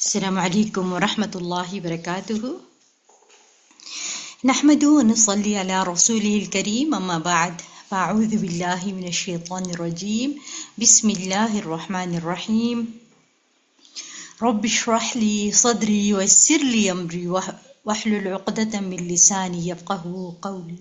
السلام علیکم ورحمۃ اللہ وبرکاتہ نحمد ونصلي على رسوله الكريم اما بعد فاعوذ باللہ من الشیطان الرجیم بسم اللہ الرحمن الرحیم رب اشرح لي صدری ويسر لي امری واحلل عقدۃ من لسانی یفقهوا قولی.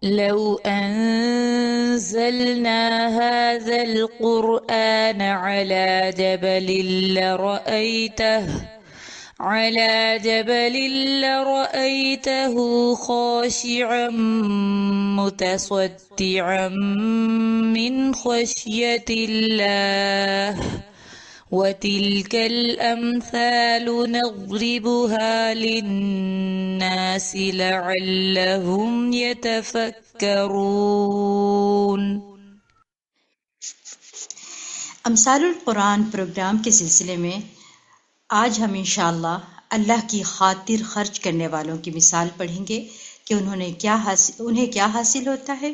لو أنزلنا هذا القرآن على جبل لرأيته خاشعا متصدعا من خشية الله وتلك الأمثال نضربها للناس لعلهم يتفكرون. امثال القرآن پروگرام کے سلسلے میں آج ہم انشاءاللہ اللہ کی خاطر خرچ کرنے والوں کی مثال پڑھیں گے کہ انہیں کیا حاصل ہوتا ہے،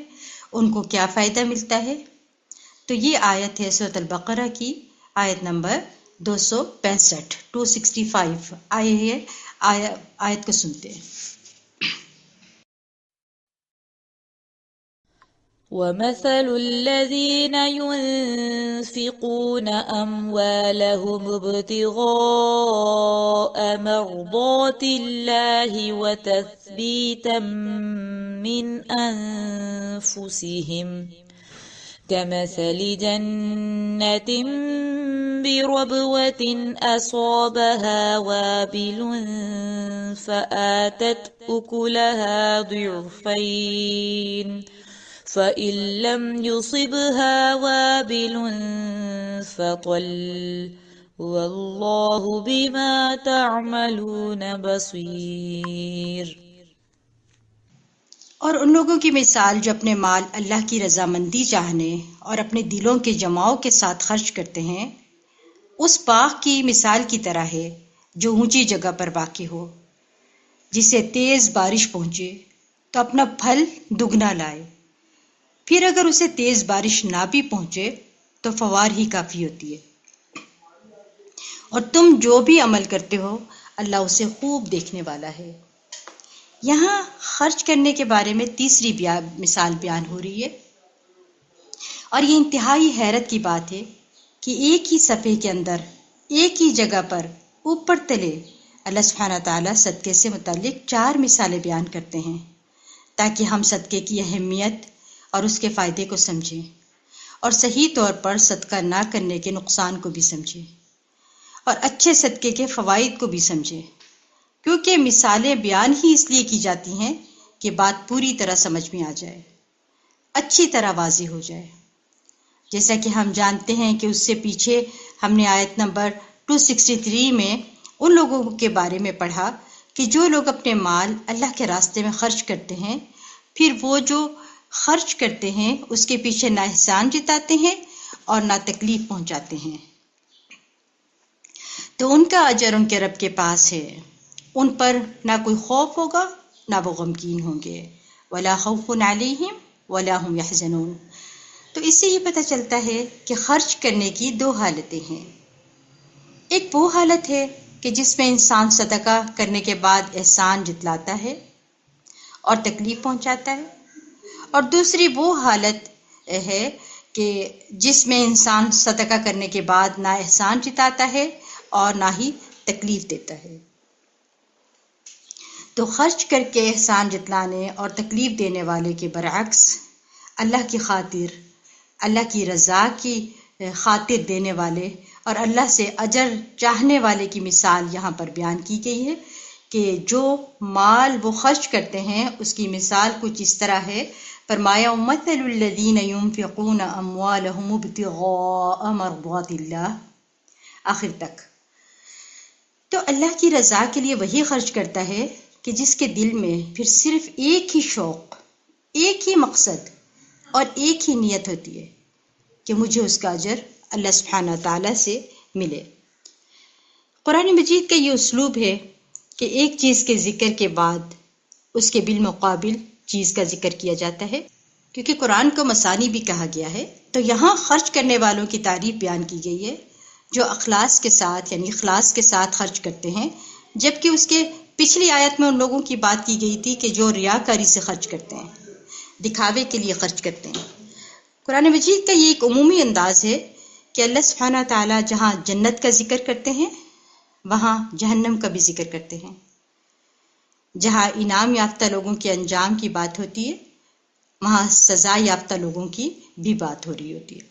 ان کو کیا فائدہ ملتا ہے. تو یہ آیت ہے سورۃ البقرہ کی آیت نمبر 265 آیت کو سنتے ہیں. ومثل الذين ينفقون أموالهم ابتغاء مرضات الله وتثبيتا من أنفسهم كمثل جنة بربوة أصابها وابل فآتت أكلها ضعفين فإن لم يصبها وابل فطل والله بما تعملون بصير. اور ان لوگوں کی مثال جو اپنے مال اللہ کی رضامندی چاہنے اور اپنے دلوں کے جماؤ کے ساتھ خرچ کرتے ہیں، اس باغ کی مثال کی طرح ہے جو اونچی جگہ پر واقع ہو، جسے تیز بارش پہنچے تو اپنا پھل دگنا لائے. پھر اگر اسے تیز بارش نہ بھی پہنچے تو فوار ہی کافی ہوتی ہے. اور تم جو بھی عمل کرتے ہو اللہ اسے خوب دیکھنے والا ہے. یہاں خرچ کرنے کے بارے میں تیسری مثال بیان ہو رہی ہے، اور یہ انتہائی حیرت کی بات ہے کہ ایک ہی صفحے کے اندر ایک ہی جگہ پر اوپر تلے اللہ سبحانہ تعالیٰ صدقے سے متعلق 4 مثالیں بیان کرتے ہیں تاکہ ہم صدقے کی اہمیت اور اس کے فائدے کو سمجھیں اور صحیح طور پر صدقہ نہ کرنے کے نقصان کو بھی سمجھیں اور اچھے صدقے کے فوائد کو بھی سمجھیں، کیونکہ مثالیں بیان ہی اس لیے کی جاتی ہیں کہ بات پوری طرح سمجھ میں آ جائے، اچھی طرح واضح ہو جائے. جیسا کہ ہم جانتے ہیں کہ اس سے پیچھے ہم نے آیت نمبر 263 میں ان لوگوں کے بارے میں پڑھا کہ جو لوگ اپنے مال اللہ کے راستے میں خرچ کرتے ہیں، پھر وہ جو خرچ کرتے ہیں اس کے پیچھے نہ احسان جتاتے ہیں اور نہ تکلیف پہنچاتے ہیں، تو ان کا اجر ان کے رب کے پاس ہے. ان پر نہ کوئی خوف ہوگا نہ وہ غمگین ہوں گے. ولا خوف علیہم ولا هم یحزنون. تو اس سے یہ پتہ چلتا ہے کہ خرچ کرنے کی 2 حالتیں ہیں. ایک وہ حالت ہے کہ جس میں انسان صدقہ کرنے کے بعد احسان جتلاتا ہے اور تکلیف پہنچاتا ہے، اور دوسری وہ حالت ہے کہ جس میں انسان صدقہ کرنے کے بعد نہ احسان جتاتا ہے اور نہ ہی تکلیف دیتا ہے. تو خرچ کر کے احسان جتلانے اور تکلیف دینے والے کے برعکس اللہ کی خاطر، اللہ کی رضا کی خاطر دینے والے اور اللہ سے اجر چاہنے والے کی مثال یہاں پر بیان کی گئی ہے کہ جو مال وہ خرچ کرتے ہیں اس کی مثال کچھ اس طرح ہے. فرمایا مثل الذین ينفقون اموالهم ابتغاء مرضات اللہ، آخر تک. تو اللہ کی رضا کے لیے وہی خرچ کرتا ہے کہ جس کے دل میں پھر صرف ایک ہی شوق، ایک ہی مقصد اور ایک ہی نیت ہوتی ہے کہ مجھے اس کا اجر اللہ سبحانہ تعالیٰ سے ملے. قرآن مجید کا یہ اسلوب ہے کہ ایک چیز کے ذکر کے بعد اس کے بالمقابل چیز کا ذکر کیا جاتا ہے. کیونکہ قرآن کو مثانی بھی کہا گیا ہے، تو یہاں خرچ کرنے والوں کی تعریف بیان کی گئی ہے جو اخلاص کے ساتھ یعنی اخلاص کے ساتھ خرچ کرتے ہیں، جبکہ اس کے پچھلی آیت میں ان لوگوں کی بات کی گئی تھی کہ جو ریاکاری سے خرچ کرتے ہیں، دکھاوے کے لیے خرچ کرتے ہیں۔ قرآن مجید کا یہ ایک عمومی انداز ہے کہ اللہ سبحانہ تعالیٰ جہاں جنت کا ذکر کرتے ہیں وہاں جہنم کا بھی ذکر کرتے ہیں، جہاں انعام یافتہ لوگوں کے انجام کی بات ہوتی ہے وہاں سزا یافتہ لوگوں کی بھی بات ہو رہی ہوتی ہے۔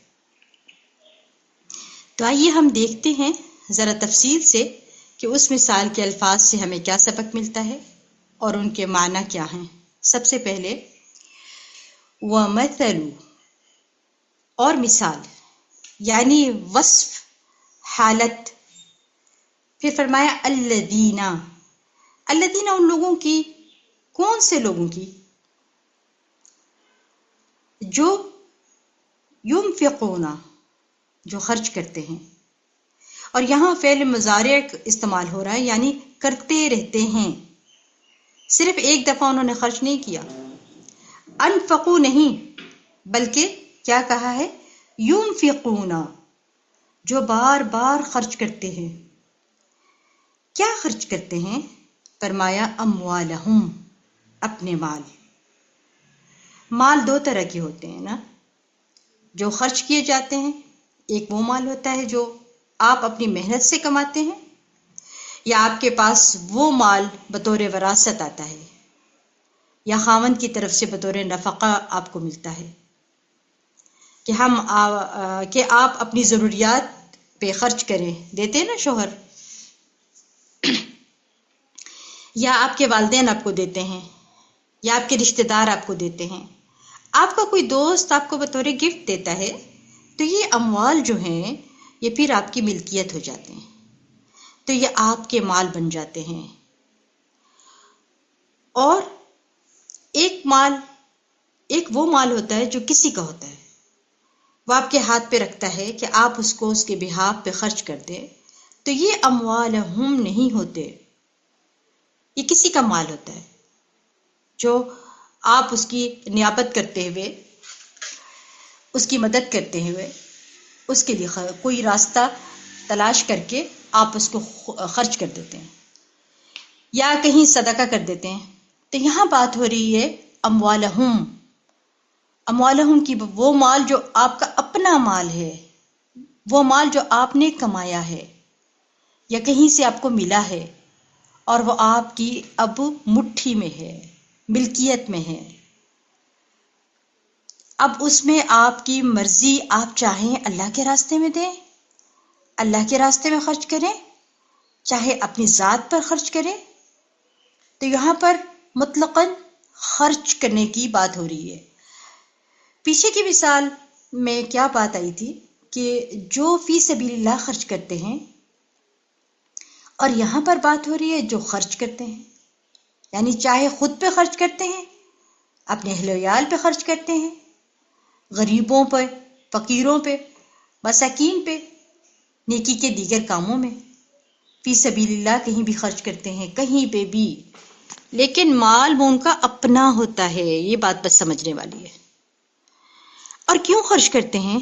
تو آئیے ہم دیکھتے ہیں ذرا تفصیل سے کہ اس مثال کے الفاظ سے ہمیں کیا سبق ملتا ہے اور ان کے معنی کیا ہیں۔ سب سے پہلے وَمَثَلُ، اور مثال یعنی وصف، حالت۔ پھر فرمایا الذین، الذین ان لوگوں کی، کون سے لوگوں کی؟ جو ينفقون، جو خرچ کرتے ہیں، اور یہاں فعل مضارع استعمال ہو رہا ہے یعنی کرتے رہتے ہیں، صرف ایک دفعہ انہوں نے خرچ نہیں کیا۔ انفقوا نہیں بلکہ کیا کہا ہے؟ ينفقون، جو بار بار خرچ کرتے ہیں۔ کیا خرچ کرتے ہیں؟ فرمایا اموالہم، اپنے مال۔ مال دو طرح کے ہوتے ہیں نا، جو خرچ کیے جاتے ہیں، ایک وہ مال ہوتا ہے جو آپ اپنی محنت سے کماتے ہیں، یا آپ کے پاس وہ مال بطور وراثت آتا ہے یا خاوند کی طرف سے بطور نفقہ آپ کو ملتا ہے کہ آپ اپنی ضروریات پہ خرچ کریں، دیتے ہیں نا شوہر، یا آپ کے والدین آپ کو دیتے ہیں، یا آپ کے رشتہ دار آپ کو دیتے ہیں، آپ کا کوئی دوست آپ کو بطور گفٹ دیتا ہے، تو یہ اموال جو ہیں یہ پھر آپ کی ملکیت ہو جاتے ہیں، تو یہ آپ کے مال بن جاتے ہیں۔ اور ایک وہ مال ہوتا ہے جو کسی کا ہوتا ہے، وہ آپ کے ہاتھ پہ رکھتا ہے کہ آپ اس کو اس کے بہاف پہ خرچ کر دیں، تو یہ اموالہم نہیں ہوتے، یہ کسی کا مال ہوتا ہے جو آپ اس کی نیابت کرتے ہوئے، اس کی مدد کرتے ہوئے، اس کے لیے کوئی راستہ تلاش کر کے آپ اس کو خرچ کر دیتے ہیں یا کہیں صدقہ کر دیتے ہیں۔ تو یہاں بات ہو رہی ہے اموالہم، اموالہم کی، وہ مال جو آپ کا اپنا مال ہے، وہ مال جو آپ نے کمایا ہے یا کہیں سے آپ کو ملا ہے اور وہ آپ کی اب مٹھی میں ہے، ملکیت میں ہے۔ اب اس میں آپ کی مرضی، آپ چاہیں اللہ کے راستے میں دیں، اللہ کے راستے میں خرچ کریں، چاہے اپنی ذات پر خرچ کریں، تو یہاں پر مطلقاً خرچ کرنے کی بات ہو رہی ہے۔ پیچھے کی مثال میں کیا بات آئی تھی کہ جو فی سبیل اللہ خرچ کرتے ہیں، اور یہاں پر بات ہو رہی ہے جو خرچ کرتے ہیں، یعنی چاہے خود پہ خرچ کرتے ہیں، اپنے اہل ویال پہ خرچ کرتے ہیں، غریبوں پہ، فقیروں پہ، مساکین پہ، نیکی کے دیگر کاموں میں، فی سبیل اللہ کہیں بھی خرچ کرتے ہیں، کہیں پہ بھی، لیکن مال وہ ان کا اپنا ہوتا ہے، یہ بات بس سمجھنے والی ہے۔ اور کیوں خرچ کرتے ہیں؟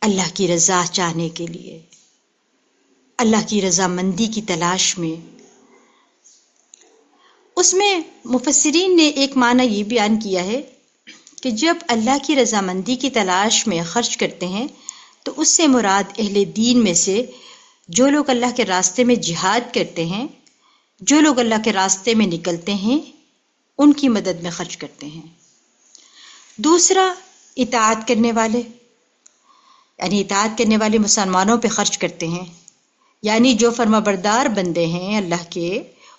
اللہ کی رضا چاہنے کے لیے، اللہ کی رضا مندی کی تلاش میں۔ اس میں مفسرین نے ایک معنی یہ بیان کیا ہے کہ جب اللہ کی رضامندی کی تلاش میں خرچ کرتے ہیں تو اس سے مراد اہل دین میں سے جو لوگ اللہ کے راستے میں جہاد کرتے ہیں، جو لوگ اللہ کے راستے میں نکلتے ہیں، ان کی مدد میں خرچ کرتے ہیں۔ دوسرا، اطاعت کرنے والے، یعنی اطاعت کرنے والے مسلمانوں پہ خرچ کرتے ہیں، یعنی جو فرما بردار بندے ہیں اللہ کے،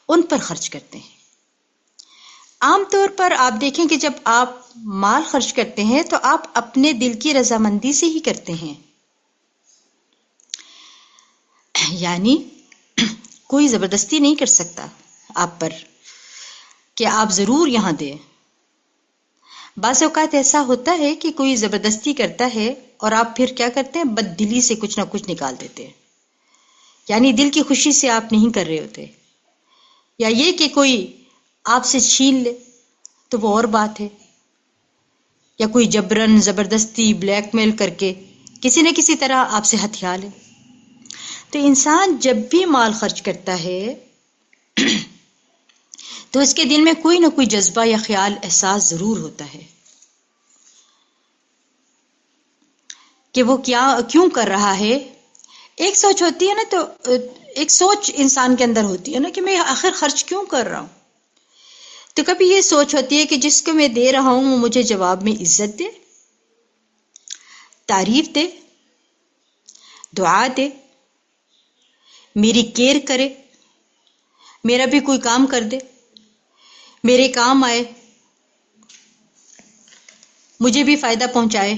ان پر خرچ کرتے ہیں۔ عام طور پر آپ دیکھیں کہ جب آپ مال خرچ کرتے ہیں تو آپ اپنے دل کی رضامندی سے ہی کرتے ہیں، یعنی کوئی زبردستی نہیں کر سکتا آپ پر کہ آپ ضرور یہاں دیں۔ بعض اوقات ایسا ہوتا ہے کہ کوئی زبردستی کرتا ہے اور آپ پھر کیا کرتے ہیں؟ بد دلی سے کچھ نہ کچھ نکال دیتے ہیں، یعنی دل کی خوشی سے آپ نہیں کر رہے ہوتے، یا یہ کہ کوئی آپ سے چھین لے تو وہ اور بات ہے، یا کوئی جبرن زبردستی بلیک میل کر کے کسی نہ کسی طرح آپ سے ہتھیا لے. تو انسان جب بھی مال خرچ کرتا ہے تو اس کے دل میں کوئی نہ کوئی جذبہ یا خیال احساس ضرور ہوتا ہے کہ وہ کیوں کر رہا ہے. ایک سوچ ہوتی ہے نا، تو ایک سوچ انسان کے اندر ہوتی ہے نا کہ میں آخر خرچ کیوں کر رہا ہوں. تو کبھی یہ سوچ ہوتی ہے کہ جس کو میں دے رہا ہوں وہ مجھے جواب میں عزت دے، تعریف دے، دعا دے، میری کیئر کرے، میرا بھی کوئی کام کر دے، میرے کام آئے، مجھے بھی فائدہ پہنچائے.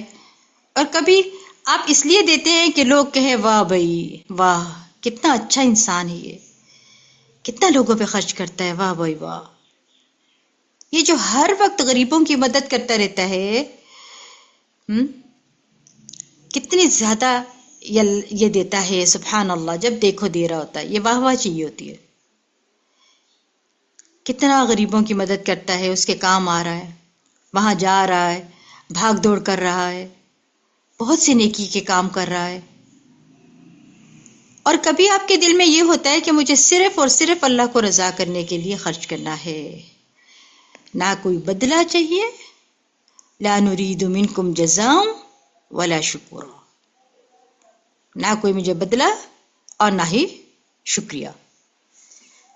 اور کبھی آپ اس لیے دیتے ہیں کہ لوگ کہیں واہ بھائی واہ کتنا اچھا انسان ہے، یہ کتنا لوگوں پہ خرچ کرتا ہے، واہ بھائی واہ، یہ جو ہر وقت غریبوں کی مدد کرتا رہتا ہے، کتنی زیادہ یہ دیتا ہے، سبحان اللہ. جب دیکھو دے رہا ہوتا ہے، یہ واہ واہ چاہیے ہوتی ہے. کتنا غریبوں کی مدد کرتا ہے، اس کے کام آ رہا ہے، وہاں جا رہا ہے، بھاگ دوڑ کر رہا ہے، بہت سی نیکی کے کام کر رہا ہے. اور کبھی آپ کے دل میں یہ ہوتا ہے کہ مجھے صرف اور صرف اللہ کو رضا کرنے کے لیے خرچ کرنا ہے، نہ کوئی بدلہ چاہیے. لا نريد منکم جزاء ولا شکورا، نہ کوئی مجھے بدلہ اور نہ ہی شکریہ،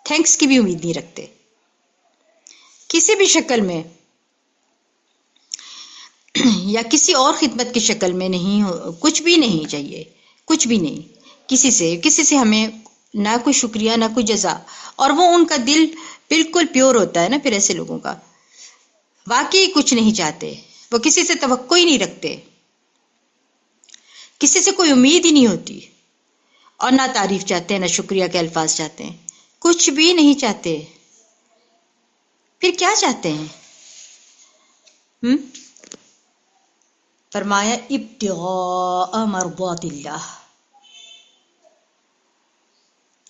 تھینکس کی بھی امید نہیں رکھتے کسی بھی شکل میں، یا کسی اور خدمت کی شکل میں نہیں، کچھ بھی نہیں چاہیے، کچھ بھی نہیں. کسی سے ہمیں نہ کوئی شکریہ نہ کوئی جزا. اور وہ ان کا دل بالکل پیور ہوتا ہے نا، پھر ایسے لوگوں کا واقعی کچھ نہیں چاہتے، وہ کسی سے توقع ہی نہیں رکھتے، کسی سے کوئی امید ہی نہیں ہوتی، اور نہ تعریف چاہتے ہیں نہ شکریہ کے الفاظ چاہتے ہیں، کچھ بھی نہیں چاہتے. پھر کیا چاہتے ہیں؟ فرمایا ابتغاء مرضات اللہ،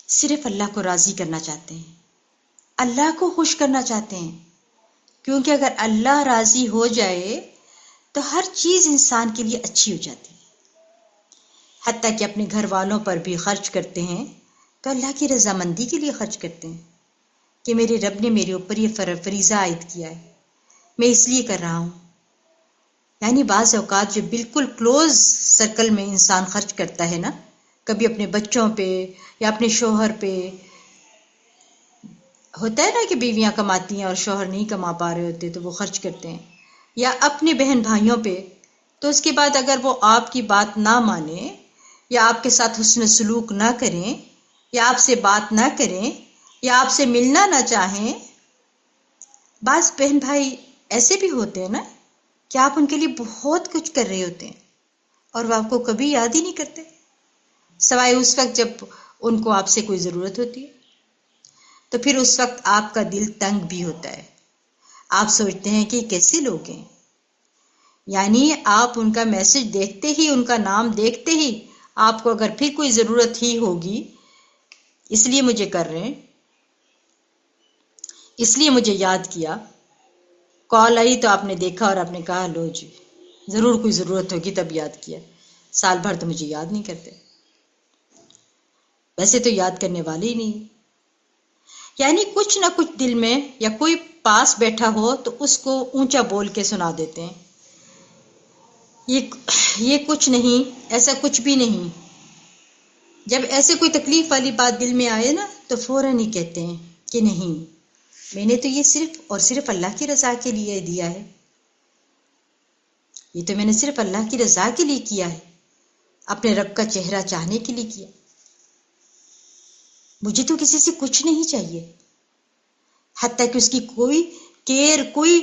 صرف اللہ کو راضی کرنا چاہتے ہیں، اللہ کو خوش کرنا چاہتے ہیں. کیونکہ اگر اللہ راضی ہو جائے تو ہر چیز انسان کے لیے اچھی ہو جاتی ہے. حتیٰ کہ اپنے گھر والوں پر بھی خرچ کرتے ہیں تو اللہ کی رضامندی کے لیے خرچ کرتے ہیں کہ میرے رب نے میرے اوپر یہ فریضہ عائد کیا ہے، میں اس لیے کر رہا ہوں. یعنی بعض اوقات جو بالکل کلوز سرکل میں انسان خرچ کرتا ہے نا، کبھی اپنے بچوں پہ یا اپنے شوہر پہ، ہوتا ہے نا کہ بیویاں کماتی ہیں اور شوہر نہیں کما پا رہے ہوتے تو وہ خرچ کرتے ہیں، یا اپنے بہن بھائیوں پہ. تو اس کے بعد اگر وہ آپ کی بات نہ مانے یا آپ کے ساتھ حسن سلوک نہ کریں یا آپ سے بات نہ کریں یا آپ سے ملنا نہ چاہیں، بعض بہن بھائی ایسے بھی ہوتے ہیں نا کہ آپ ان کے لیے بہت کچھ کر رہے ہوتے ہیں اور وہ آپ کو کبھی یاد ہی نہیں کرتے، سوائے اس وقت جب ان کو آپ سے کوئی ضرورت ہوتی ہے. تو پھر اس وقت آپ کا دل تنگ بھی ہوتا ہے، آپ سوچتے ہیں کہ کیسے لوگ ہیں، یعنی آپ ان کا میسج دیکھتے ہی، ان کا نام دیکھتے ہی آپ کو اگر پھر کوئی ضرورت ہی ہوگی، اس لیے مجھے کر رہے ہیں، اس لیے مجھے یاد کیا، کال آئی تو آپ نے دیکھا اور آپ نے کہا لو جی ضرور کوئی ضرورت ہوگی تب یاد کیا، سال بھر تو مجھے یاد نہیں کرتے، ویسے تو یاد کرنے والے ہی نہیں. یعنی کچھ نہ کچھ دل میں، یا کوئی پاس بیٹھا ہو تو اس کو اونچا بول کے سنا دیتے ہیں، یہ کچھ نہیں، ایسا کچھ بھی نہیں. جب ایسے کوئی تکلیف والی بات دل میں آئے نا تو فوراً ہی کہتے ہیں کہ نہیں، میں نے تو یہ صرف اور صرف اللہ کی رضا کے لیے دیا ہے، یہ تو میں نے صرف اللہ کی رضا کے لیے کیا ہے، اپنے رب کا چہرہ چاہنے کے لیے کیا، مجھے تو کسی سے کچھ نہیں چاہیے، حتیٰ کہ اس کی کوئی کیئر، کوئی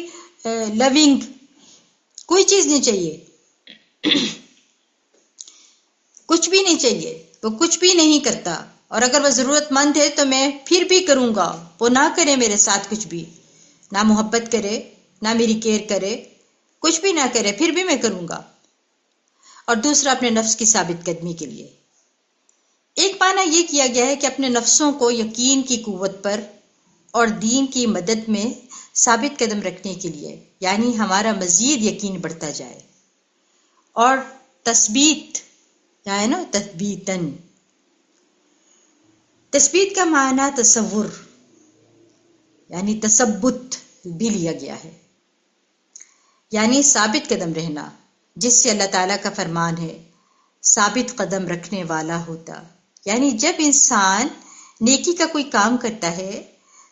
لونگ، کوئی چیز نہیں چاہیے، کچھ بھی نہیں چاہیے، وہ کچھ بھی نہیں کرتا. اور اگر وہ ضرورت مند ہے تو میں پھر بھی کروں گا، وہ نہ کرے میرے ساتھ کچھ بھی، نہ محبت کرے نہ میری کیئر کرے، کچھ بھی نہ کرے، پھر بھی میں کروں گا. اور دوسرا اپنے نفس کی ثابت قدمی کے لیے. ایک معنی یہ کیا گیا ہے کہ اپنے نفسوں کو یقین کی قوت پر اور دین کی مدد میں ثابت قدم رکھنے کے لیے، یعنی ہمارا مزید یقین بڑھتا جائے. اور تثبیت ہے نا، تثبیتاً. تثبیت کا معنی تصور یعنی تثبت بھی لیا گیا ہے، یعنی ثابت قدم رہنا، جس سے اللہ تعالیٰ کا فرمان ہے ثابت قدم رکھنے والا ہوتا. یعنی جب انسان نیکی کا کوئی کام کرتا ہے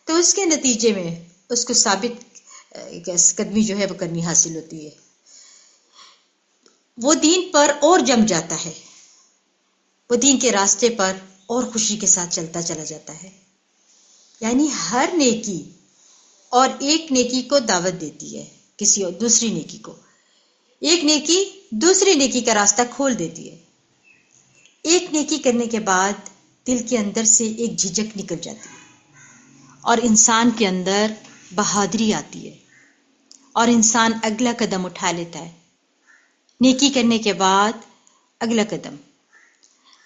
تو اس کے نتیجے میں اس کو ثابت قدمی جو ہے وہ کرنی حاصل ہوتی ہے. وہ دین پر اور جم جاتا ہے، وہ دین کے راستے پر اور خوشی کے ساتھ چلتا چلا جاتا ہے. یعنی ہر نیکی اور ایک نیکی کو دعوت دیتی ہے کسی اور دوسری نیکی کو. ایک نیکی دوسری نیکی کا راستہ کھول دیتی ہے. ایک نیکی کرنے کے بعد دل کے اندر سے ایک جھجک نکل جاتی ہے اور انسان کے اندر بہادری آتی ہے اور انسان اگلا قدم اٹھا لیتا ہے. نیکی کرنے کے بعد اگلا قدم،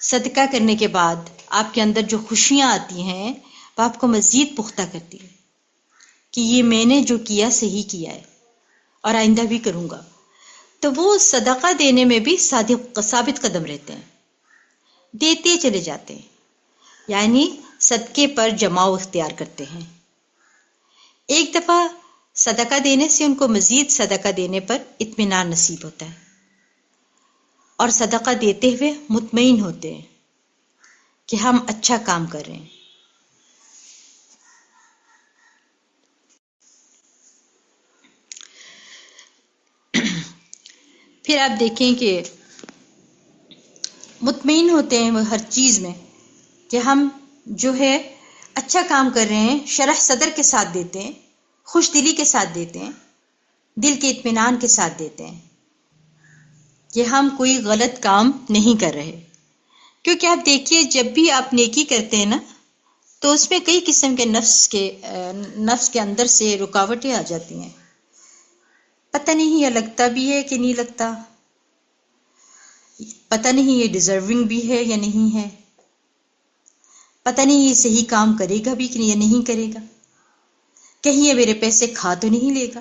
صدقہ کرنے کے بعد آپ کے اندر جو خوشیاں آتی ہیں وہ آپ کو مزید پختہ کرتی ہے کہ یہ میں نے جو کیا صحیح کیا ہے اور آئندہ بھی کروں گا. تو وہ صدقہ دینے میں بھی ثابت قدم رہتے ہیں، دیتے چلے جاتے ہیں، یعنی صدقے پر جماؤ اختیار کرتے ہیں. ایک دفعہ صدقہ دینے سے ان کو مزید صدقہ دینے پر اطمینان نصیب ہوتا ہے اور صدقہ دیتے ہوئے مطمئن ہوتے ہیں کہ ہم اچھا کام کر رہے ہیں. پھر آپ دیکھیں کہ مطمئن ہوتے ہیں وہ ہر چیز میں کہ ہم جو ہے اچھا کام کر رہے ہیں، شرح صدر کے ساتھ دیتے ہیں، خوش دلی کے ساتھ دیتے ہیں، دل کے اطمینان کے ساتھ دیتے ہیں کہ ہم کوئی غلط کام نہیں کر رہے. کیونکہ آپ دیکھیے جب بھی آپ نیکی کرتے ہیں نا تو اس میں کئی قسم کے نفس کے اندر سے رکاوٹیں آ جاتی ہیں. پتہ نہیں یہ لگتا بھی ہے کہ نہیں لگتا، پتہ نہیں یہ ڈیزرونگ بھی ہے یا نہیں ہے، پتہ نہیں یہ صحیح کام کرے گا بھی کہ یہ نہیں کرے گا، کہیں یہ میرے پیسے کھا تو نہیں لے گا.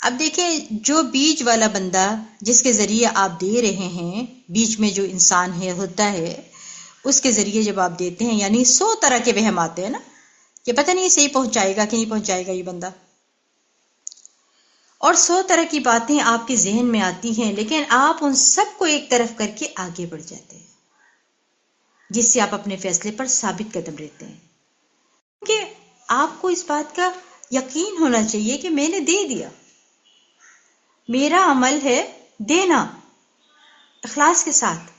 اب دیکھیں جو بیج والا بندہ جس کے ذریعے آپ دے رہے ہیں، بیچ میں جو انسان ہے ہوتا ہے، اس کے ذریعے جب آپ دیتے ہیں یعنی 100 طرح کے وہم آتے ہیں نا کہ پتہ نہیں صحیح پہنچائے گا کہ نہیں پہنچائے گا یہ بندہ، اور 100 طرح کی باتیں آپ کے ذہن میں آتی ہیں، لیکن آپ ان سب کو ایک طرف کر کے آگے بڑھ جاتے ہیں جس سے آپ اپنے فیصلے پر ثابت قدم رہتے ہیں. کیونکہ آپ کو اس بات کا یقین ہونا چاہیے کہ میں نے دے دیا، میرا عمل ہے دینا اخلاص کے ساتھ.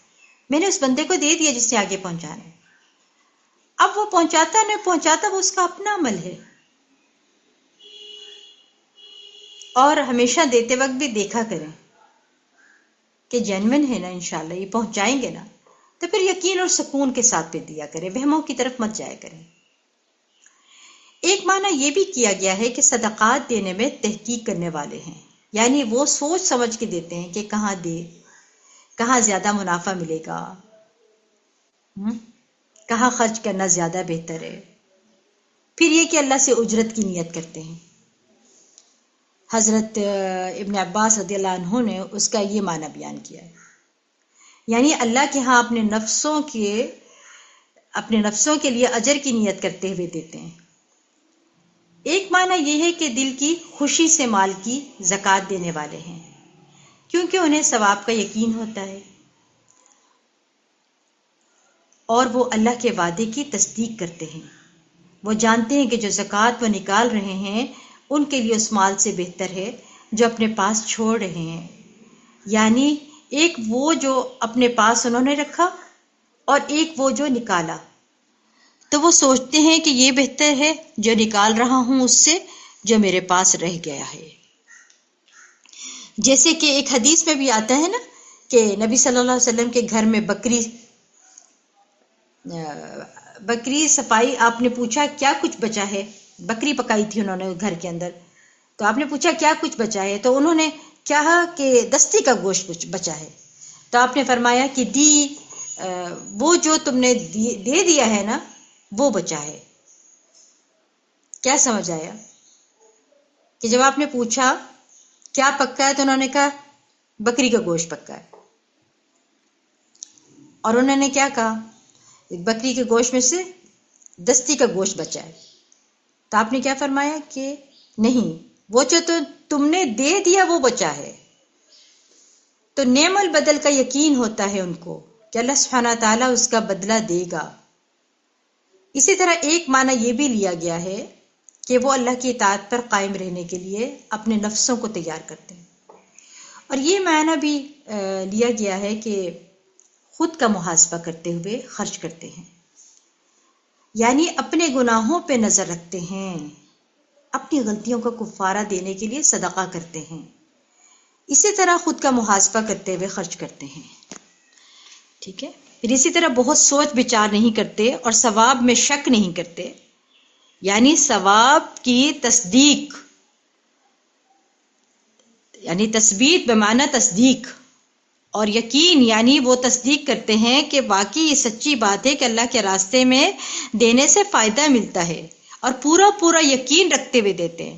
میں نے اس بندے کو دے دیا جس سے آگے پہنچانا ہے. اب وہ پہنچاتا نہیں پہنچاتا وہ اس کا اپنا عمل ہے. اور ہمیشہ دیتے وقت بھی دیکھا کریں کہ جینوین ہے نا، انشاءاللہ یہ پہنچائیں گے نا، تو پھر یقین اور سکون کے ساتھ پہ دیا کریں، وہموں کی طرف مت جایا کریں. ایک معنی یہ بھی کیا گیا ہے کہ صدقات دینے میں تحقیق کرنے والے ہیں، یعنی وہ سوچ سمجھ کے دیتے ہیں کہ کہاں دے، کہاں زیادہ منافع ملے گا، کہاں خرچ کرنا زیادہ بہتر ہے. پھر یہ کہ اللہ سے اجرت کی نیت کرتے ہیں. حضرت ابن عباس رضی اللہ عنہ نے اس کا یہ معنی بیان کیا ہے، یعنی اللہ کے ہاں اپنے نفسوں کے لیے اجر کی نیت کرتے ہوئے دیتے ہیں. ایک معنی یہ ہے کہ دل کی خوشی سے مال کی زکوٰۃ دینے والے ہیں، کیونکہ انہیں ثواب کا یقین ہوتا ہے اور وہ اللہ کے وعدے کی تصدیق کرتے ہیں. وہ جانتے ہیں کہ جو زکوٰۃ وہ نکال رہے ہیں ان کے لیے اس مال سے بہتر ہے جو اپنے پاس چھوڑ رہے ہیں. یعنی ایک وہ جو اپنے پاس انہوں نے رکھا اور ایک وہ جو نکالا، تو وہ سوچتے ہیں کہ یہ بہتر ہے جو نکال رہا ہوں اس سے جو میرے پاس رہ گیا ہے. جیسے کہ ایک حدیث میں بھی آتا ہے نا کہ نبی صلی اللہ علیہ وسلم کے گھر میں بکری صفائی، آپ نے پوچھا کیا کچھ بچا ہے، بکری پکائی تھی انہوں نے گھر کے اندر، تو آپ نے پوچھا کیا کچھ بچا ہے، تو انہوں نے کہا کہ دستی کا گوشت بچا ہے. تو آپ نے فرمایا کہ وہ جو تم نے دے دیا ہے نا وہ بچا ہے. کیا سمجھ آیا؟ کہ جب آپ نے پوچھا کیا پکا ہے تو انہوں نے کہا بکری کا گوشت پکا ہے، اور انہوں نے کیا کہا؟ بکری کے گوشت میں سے دستی کا گوشت بچا ہے. تو آپ نے کیا فرمایا کہ نہیں، وہ جو تو تم نے دے دیا وہ بچا ہے. تو نعم البدل کا یقین ہوتا ہے ان کو کہ اللہ سبحانہ تعالیٰ اس کا بدلہ دے گا. اسی طرح ایک معنی یہ بھی لیا گیا ہے کہ وہ اللہ کی اطاعت پر قائم رہنے کے لیے اپنے نفسوں کو تیار کرتے ہیں. اور یہ معنی بھی لیا گیا ہے کہ خود کا محاسبہ کرتے ہوئے خرچ کرتے ہیں، یعنی اپنے گناہوں پہ نظر رکھتے ہیں، اپنی غلطیوں کا کفارہ دینے کے لیے صدقہ کرتے ہیں. اسی طرح خود کا محاسبہ کرتے ہوئے خرچ کرتے ہیں. ٹھیک ہے. پھر اسی طرح بہت سوچ بچار نہیں کرتے اور ثواب میں شک نہیں کرتے، یعنی ثواب کی تصدیق، یعنی تثبیت بمعنی تصدیق، اور یقین یعنی وہ تصدیق کرتے ہیں کہ واقعی یہ سچی بات ہے کہ اللہ کے راستے میں دینے سے فائدہ ملتا ہے، اور پورا پورا یقین رکھتے ہوئے دیتے ہیں.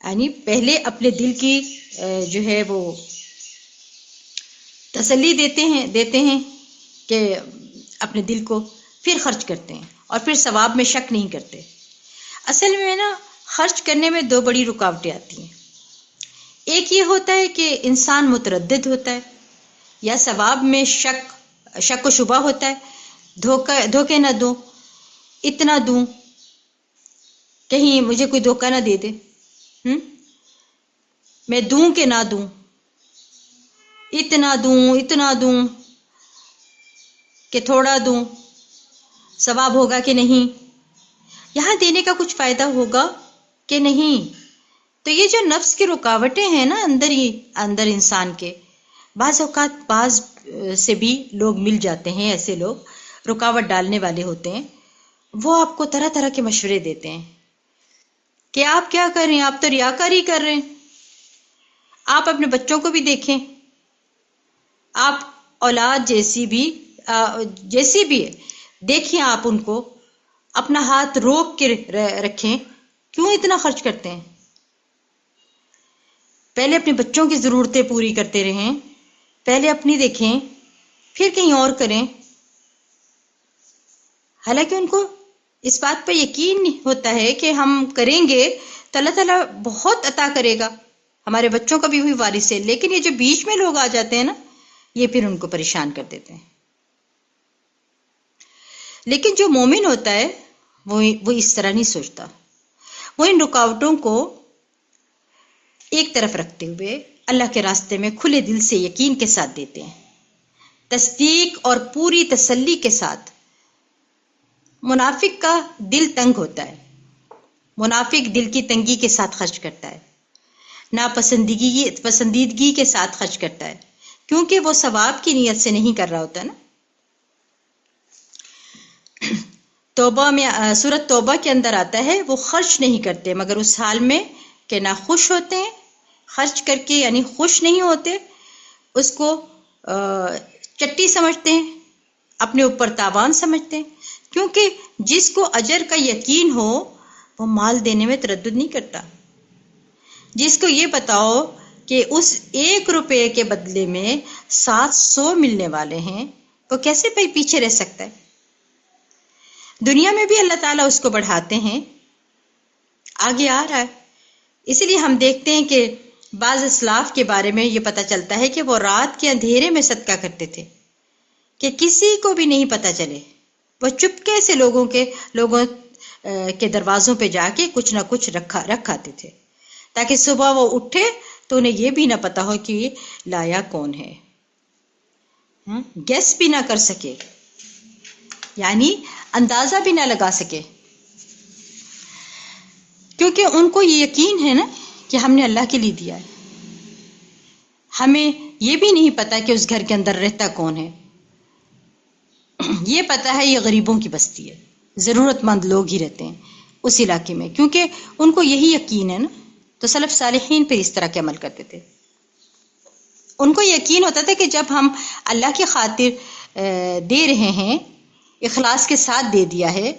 یعنی پہلے اپنے دل کی جو ہے وہ تسلی دیتے ہیں کہ اپنے دل کو، پھر خرچ کرتے ہیں، اور پھر ثواب میں شک نہیں کرتے. اصل میں نا خرچ کرنے میں دو بڑی رکاوٹیں آتی ہیں. ایک یہ ہوتا ہے کہ انسان متردد ہوتا ہے، یا ثواب میں شک و شبہ ہوتا ہے، دھوکے نہ دوں، اتنا دوں، کہیں مجھے کوئی دھوکہ نہ دے دے، میں دوں کہ نہ دوں، اتنا دوں کہ تھوڑا دوں، ثواب ہوگا کہ نہیں، یہاں دینے کا کچھ فائدہ ہوگا کہ نہیں. تو یہ جو نفس کی رکاوٹیں ہیں نا اندر انسان کے، بعض اوقات بعض سے بھی لوگ مل جاتے ہیں، ایسے لوگ رکاوٹ ڈالنے والے ہوتے ہیں، وہ آپ کو طرح طرح کے مشورے دیتے ہیں کہ آپ کیا کر رہے ہیں، آپ تو ریاکاری کر رہے ہیں. آپ اپنے بچوں کو بھی دیکھیں، آپ اولاد جیسی بھی ہے، دیکھیں آپ ان کو، اپنا ہاتھ روک کے رکھیں، کیوں اتنا خرچ کرتے ہیں؟ پہلے اپنے بچوں کی ضرورتیں پوری کرتے رہیں، پہلے اپنی دیکھیں، پھر کہیں اور کریں. حالانکہ ان کو اس بات پہ یقین ہوتا ہے کہ ہم کریں گے تو اللہ تعالیٰ بہت عطا کرے گا، ہمارے بچوں کا بھی وہی وارث ہے. لیکن یہ جو بیچ میں لوگ آ جاتے ہیں نا، یہ پھر ان کو پریشان کر دیتے ہیں. لیکن جو مومن ہوتا ہے وہ اس طرح نہیں سوچتا. وہ ان رکاوٹوں کو ایک طرف رکھتے ہوئے اللہ کے راستے میں کھلے دل سے یقین کے ساتھ دیتے ہیں، تصدیق اور پوری تسلی کے ساتھ. منافق کا دل تنگ ہوتا ہے، منافق دل کی تنگی کے ساتھ خرچ کرتا ہے، پسندیدگی کے ساتھ خرچ کرتا ہے، کیونکہ وہ ثواب کی نیت سے نہیں کر رہا ہوتا نا. توبہ میں سورۃ توبہ کے اندر آتا ہے وہ خرچ نہیں کرتے مگر اس حال میں کہ نہ خوش ہوتے ہیں، خرچ کر کے یعنی خوش نہیں ہوتے، اس کو چٹی سمجھتے ہیں، اپنے اوپر تاوان سمجھتے ہیں. کیونکہ جس کو اجر کا یقین ہو وہ مال دینے میں تردد نہیں کرتا. جس کو یہ پتا ہو کہ اس 1 روپے کے بدلے میں 700 ملنے والے ہیں، وہ کیسے پیچھے رہ سکتا ہے؟ دنیا میں بھی اللہ تعالیٰ اس کو بڑھاتے ہیں، آگے آ رہا ہے. اسی لیے ہم دیکھتے ہیں کہ بعض اسلاف کے بارے میں یہ پتہ چلتا ہے کہ وہ رات کے اندھیرے میں صدقہ کرتے تھے کہ کسی کو بھی نہیں پتہ چلے. وہ چپکے سے لوگوں کے دروازوں پہ جا کے کچھ نہ کچھ رکھاتے تھے، تاکہ صبح وہ اٹھے تو انہیں یہ بھی نہ پتا ہو کہ لایا کون ہے، گیس بھی نہ کر سکے، یعنی اندازہ بھی نہ لگا سکے. کیونکہ ان کو یہ یقین ہے نا کہ ہم نے اللہ کے لیے دیا ہے. ہمیں یہ بھی نہیں پتا کہ اس گھر کے اندر رہتا کون ہے، یہ پتا ہے یہ غریبوں کی بستی ہے، ضرورت مند لوگ ہی رہتے ہیں اس علاقے میں، کیونکہ ان کو یہی یقین ہے نا. تو سلف صالحین پہ اس طرح کے عمل کرتے تھے. ان کو یقین ہوتا تھا کہ جب ہم اللہ کی خاطر دے رہے ہیں، اخلاص کے ساتھ دے دیا ہے،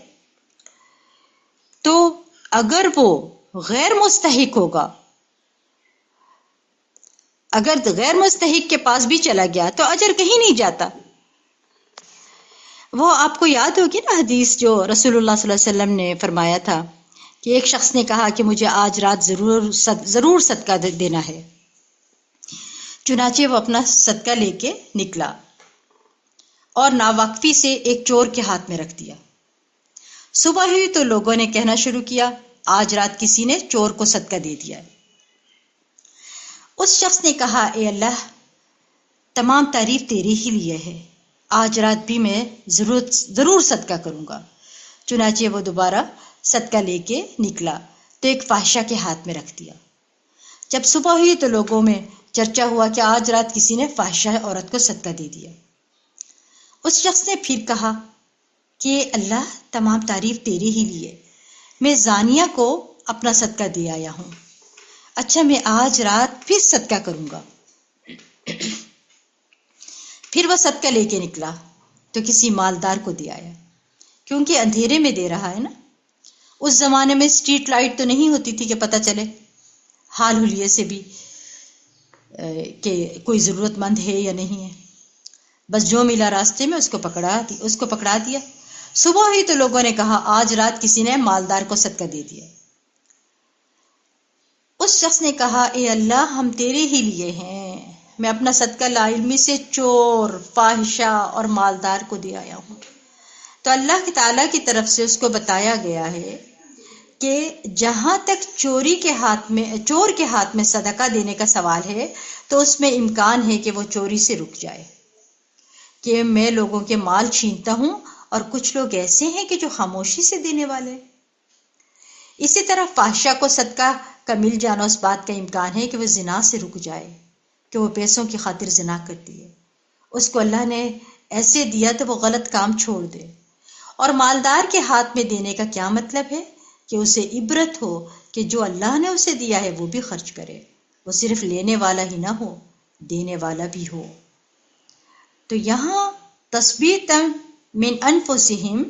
تو اگر وہ غیر مستحق ہوگا، اگر غیر مستحق کے پاس بھی چلا گیا تو اجر کہیں نہیں جاتا۔ وہ آپ کو یاد ہوگی نا حدیث جو رسول اللہ صلی اللہ علیہ وسلم نے فرمایا تھا کہ ایک شخص نے کہا کہ مجھے آج رات ضرور صدقہ دینا ہے، چنانچہ وہ اپنا صدقہ لے کے نکلا اور ناواقفی سے ایک چور کے ہاتھ میں رکھ دیا۔ صبح ہوئی تو لوگوں نے کہنا شروع کیا آج رات کسی نے چور کو صدقہ دے دیا۔ اس شخص نے کہا اے اللہ، تمام تعریف تیرے ہی لیے ہے، آج رات بھی میں ضرور صدقہ کروں گا۔ چنانچہ وہ دوبارہ صدقہ لے کے نکلا تو ایک فاحشہ کے ہاتھ میں رکھ دیا۔ جب صبح ہوئی تو لوگوں میں چرچا ہوا کہ آج رات کسی نے فاحشہ عورت کو صدقہ دے دیا۔ اس شخص نے پھر کہا کہ اللہ، تمام تعریف تیرے ہی لیے، میں زانیہ کو اپنا صدقہ دے آیا ہوں، اچھا میں آج رات پھر صدقہ کروں گا۔ پھر وہ صدقہ لے کے نکلا تو کسی مالدار کو دے آیا، کیونکہ اندھیرے میں دے رہا ہے نا۔ اس زمانے میں اسٹریٹ لائٹ تو نہیں ہوتی تھی کہ پتہ چلے حال حلیے سے بھی کہ کوئی ضرورت مند ہے یا نہیں ہے، بس جو ملا راستے میں اس کو پکڑا دیا۔ صبح ہوئی تو لوگوں نے کہا آج رات کسی نے مالدار کو صدقہ دے دیا۔ اس شخص نے کہا اے اللہ، ہم تیرے ہی لیے ہیں، میں اپنا صدقہ لا علمی سے چور، فاحشہ اور مالدار کو دے آیا ہوں۔ تو اللہ تعالیٰ کی طرف سے اس کو بتایا گیا ہے کہ جہاں تک چور کے ہاتھ میں صدقہ دینے کا سوال ہے تو اس میں امکان ہے کہ وہ چوری سے رک جائے، کہ میں لوگوں کے مال چھینتا ہوں اور کچھ لوگ ایسے ہیں کہ جو خاموشی سے دینے والے۔ اسی طرح فاحشہ کو صدقہ کا مل جانا اس بات کا امکان ہے کہ وہ زنا سے رک جائے، کہ وہ پیسوں کی خاطر زنا کرتی ہے، اس کو اللہ نے ایسے دیا تو وہ غلط کام چھوڑ دے۔ اور مالدار کے ہاتھ میں دینے کا کیا مطلب ہے؟ کہ اسے عبرت ہو کہ جو اللہ نے اسے دیا ہے وہ بھی خرچ کرے، وہ صرف لینے والا ہی نہ ہو، دینے والا بھی ہو۔ تو یہاں تثبیتا من انفسہم،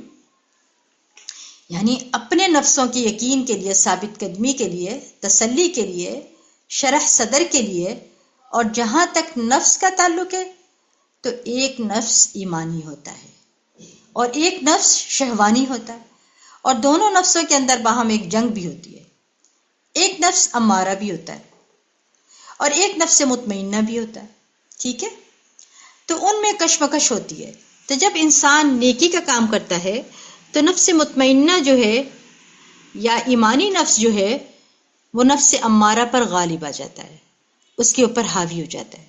یعنی اپنے نفسوں کے یقین کے لیے، ثابت قدمی کے لیے، تسلی کے لیے، شرح صدر کے لیے، اور جہاں تک نفس کا تعلق ہے تو ایک نفس ایمانی ہوتا ہے اور ایک نفس شہوانی ہوتا ہے، اور دونوں نفسوں کے اندر باہم ایک جنگ بھی ہوتی ہے۔ ایک نفس امارہ بھی ہوتا ہے اور ایک نفس مطمئنہ بھی ہوتا ہے، ٹھیک ہے؟ تو ان میں کشمکش ہوتی ہے۔ تو جب انسان نیکی کا کام کرتا ہے تو نفس مطمئنہ جو ہے یا ایمانی نفس جو ہے وہ نفس امارہ پر غالب آ جاتا ہے، اس کے اوپر حاوی ہو جاتا ہے۔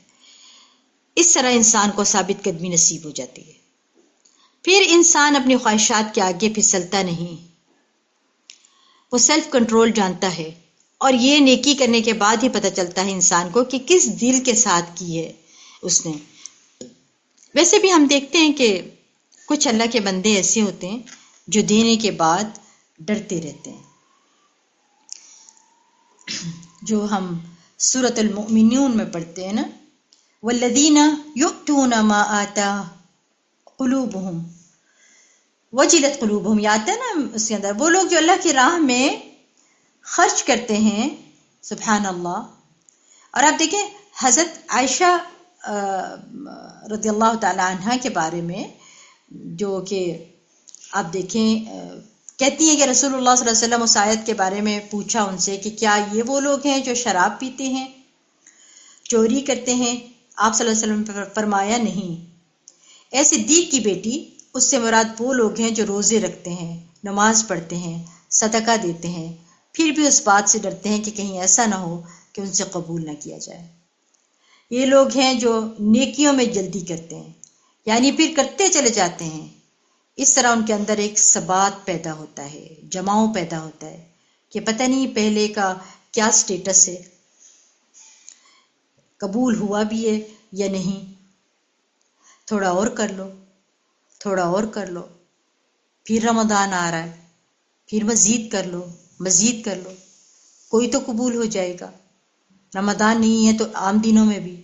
اس طرح انسان کو ثابت قدمی نصیب ہو جاتی ہے۔ پھر انسان اپنی خواہشات کے آگے پھسلتا نہیں، وہ سیلف کنٹرول جانتا ہے، اور یہ نیکی کرنے کے بعد ہی پتہ چلتا ہے انسان کو کہ کس دل کے ساتھ کی ہے اس نے۔ ویسے بھی ہم دیکھتے ہیں کہ کچھ اللہ کے بندے ایسے ہوتے ہیں جو دینے کے بعد ڈرتے رہتے ہیں، جو ہم سورۃ المؤمنون میں پڑھتے ہیں نا، والذین یؤتون ما آتا قلوبہم وجلت قلوبہم، یاد ہے نا اس کے اندر، وہ لوگ جو اللہ کی راہ میں خرچ کرتے ہیں، سبحان اللہ۔ اور آپ دیکھیں حضرت عائشہ رضی اللہ تعالی عنہ کے بارے میں، جو کہ آپ دیکھیں کہتی ہیں کہ رسول اللہ صلی اللہ علیہ وسلم اس آیت کے بارے میں پوچھا ان سے کہ کیا یہ وہ لوگ ہیں جو شراب پیتے ہیں، چوری کرتے ہیں؟ آپ صلی اللہ علیہ وسلم نے فرمایا نہیں، اے صدیق کی بیٹی، اس سے مراد وہ لوگ ہیں جو روزے رکھتے ہیں، نماز پڑھتے ہیں، صدقہ دیتے ہیں، پھر بھی اس بات سے ڈرتے ہیں کہ کہیں ایسا نہ ہو کہ ان سے قبول نہ کیا جائے۔ یہ لوگ ہیں جو نیکیوں میں جلدی کرتے ہیں، یعنی پھر کرتے چلے جاتے ہیں۔ اس طرح ان کے اندر ایک ثبات پیدا ہوتا ہے، جماؤ پیدا ہوتا ہے کہ پتہ نہیں پہلے کا کیا سٹیٹس ہے، قبول ہوا بھی ہے یا نہیں، تھوڑا اور کر لو، تھوڑا اور کر لو، پھر رمضان آ رہا ہے، پھر مزید کر لو، مزید کر لو، کوئی تو قبول ہو جائے گا۔ رمضان نہیں ہے تو عام دنوں میں بھی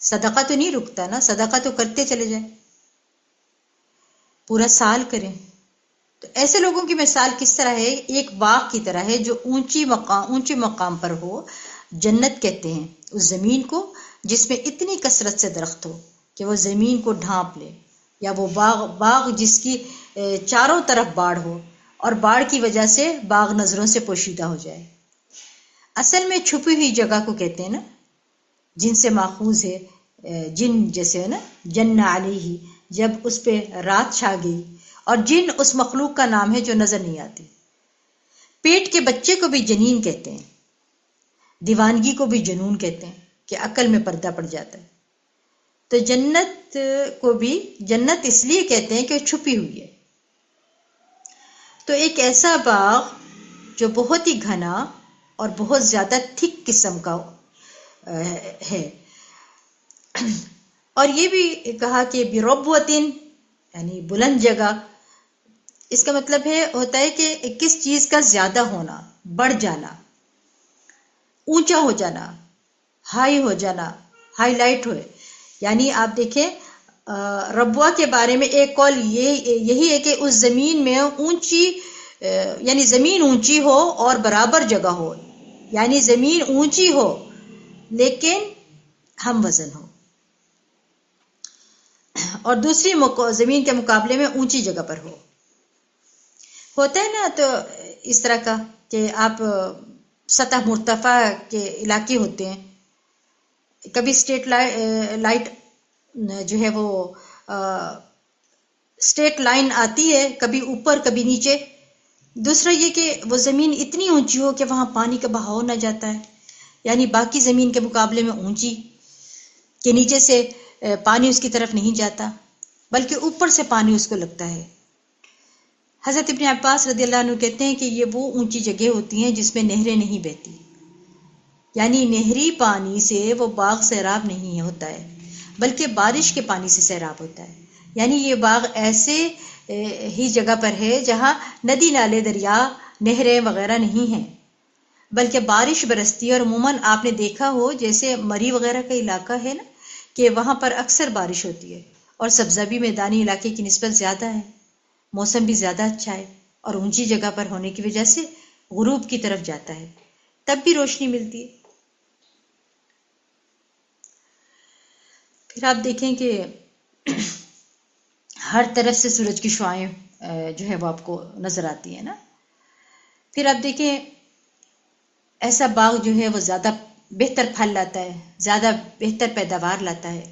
صدقہ تو نہیں رکتا نا، صدقہ تو کرتے چلے جائیں، پورا سال کریں، تو ایسے لوگوں کی مثال کس طرح ہے؟ ایک باغ کی طرح ہے جو اونچے مقام پر ہو. جنت کہتے ہیں اس زمین کو جس میں اتنی کثرت سے درخت ہو کہ وہ زمین کو ڈھانپ لے، یا وہ باغ جس کی چاروں طرف باڑ ہو اور باڑ کی وجہ سے باغ نظروں سے پوشیدہ ہو جائے. اصل میں چھپی ہوئی جگہ کو کہتے ہیں نا، جن سے ماخوذ ہے جن، جیسے ہے نا جن علیہ، جب اس پہ رات چھا گئی. اور جن اس مخلوق کا نام ہے جو نظر نہیں آتی. پیٹ کے بچے کو بھی جنین کہتے ہیں، دیوانگی کو بھی جنون کہتے ہیں کہ عقل میں پردہ پڑ جاتا ہے. تو جنت کو بھی جنت اس لیے کہتے ہیں کہ وہ چھپی ہوئی ہے. تو ایک ایسا باغ جو بہت ہی گھنا اور بہت زیادہ تھک قسم کا ہے. اور یہ بھی کہا کہ بربوتن، یعنی بلند جگہ. اس کا مطلب ہوتا ہے کہ کس چیز کا زیادہ ہونا، بڑھ جانا، اونچا ہو جانا، ہائی ہو جانا، ہائی لائٹ ہوئے. یعنی آپ دیکھیں ربوہ کے بارے میں ایک قول یہی ہے کہ اس زمین میں اونچی، یعنی زمین اونچی ہو اور برابر جگہ ہو، یعنی زمین اونچی ہو لیکن ہم وزن ہو، اور دوسری زمین کے مقابلے میں اونچی جگہ پر ہو. ہوتا ہے نا تو اس طرح کا کہ آپ سطح مرتفع کے علاقے ہوتے ہیں، کبھی اسٹیٹ لائٹ جو ہے وہ اسٹیٹ لائن آتی ہے، کبھی اوپر کبھی نیچے. دوسرا یہ کہ وہ زمین اتنی اونچی ہو کہ وہاں پانی کا بہاؤ نہ جاتا ہے، یعنی باقی زمین کے مقابلے میں اونچی کہ نیچے سے پانی اس کی طرف نہیں جاتا بلکہ اوپر سے پانی اس کو لگتا ہے. حضرت ابن عباس رضی اللہ عنہ کہتے ہیں کہ یہ وہ اونچی جگہ ہوتی ہیں جس میں نہریں نہیں بہتی، یعنی نہری پانی سے وہ باغ سیراب نہیں ہوتا ہے بلکہ بارش کے پانی سے سیراب ہوتا ہے. یعنی یہ باغ ایسے ہی جگہ پر ہے جہاں ندی نالے دریا نہریں وغیرہ نہیں ہیں، بلکہ بارش برستی ہے. اور عموماً آپ نے دیکھا ہو جیسے مری وغیرہ کا علاقہ ہے نا، کہ وہاں پر اکثر بارش ہوتی ہے اور سبزہ بھی میدانی علاقے کی نسبت زیادہ ہے، موسم بھی زیادہ اچھا ہے، اور اونچی جگہ پر ہونے کی وجہ سے غروب کی طرف جاتا ہے، تب بھی روشنی ملتی ہے. پھر آپ دیکھیں کہ ہر طرف سے سورج کی شعاعیں جو ہے وہ آپ کو نظر آتی ہیں نا. پھر آپ دیکھیں ایسا باغ جو ہے وہ زیادہ بہتر پھل لاتا ہے، زیادہ بہتر پیداوار لاتا ہے.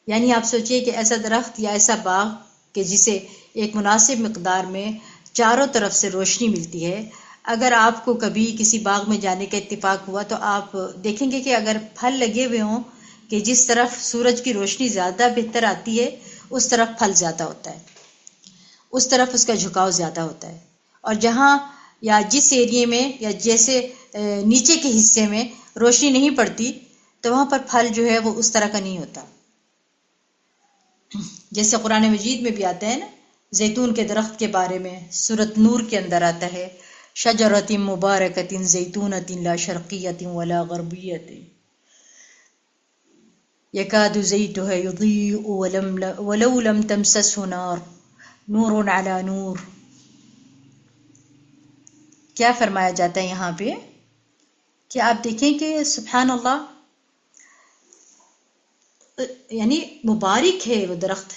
یعنی آپ سوچئے کہ ایسا درخت یا ایسا باغ کہ جسے ایک مناسب مقدار میں چاروں طرف سے روشنی ملتی ہے. اگر آپ کو کبھی کسی باغ میں جانے کا اتفاق ہوا تو آپ دیکھیں گے کہ اگر پھل لگے ہوئے ہوں کہ جس طرف سورج کی روشنی زیادہ بہتر آتی ہے اس طرف پھل زیادہ ہوتا ہے، اس طرف اس کا جھکاؤ زیادہ ہوتا ہے. اور جہاں یا جس ایریے میں یا جیسے نیچے کے حصے میں روشنی نہیں پڑتی تو وہاں پر پھل جو ہے وہ اس طرح کا نہیں ہوتا. جیسے قرآن مجید میں بھی آتا ہے نا زیتون کے درخت کے بارے میں، سورۃ نور کے اندر آتا ہے شجرۃ مبارکۃ زیتونۃ لا شرقیۃ ولا غربیۃ یکاد زیتها یضیء ولو لم تمسسه نار نور علی نور. کیا فرمایا جاتا ہے یہاں پہ کہ آپ دیکھیں کہ سبحان اللہ، یعنی مبارک ہے وہ درخت.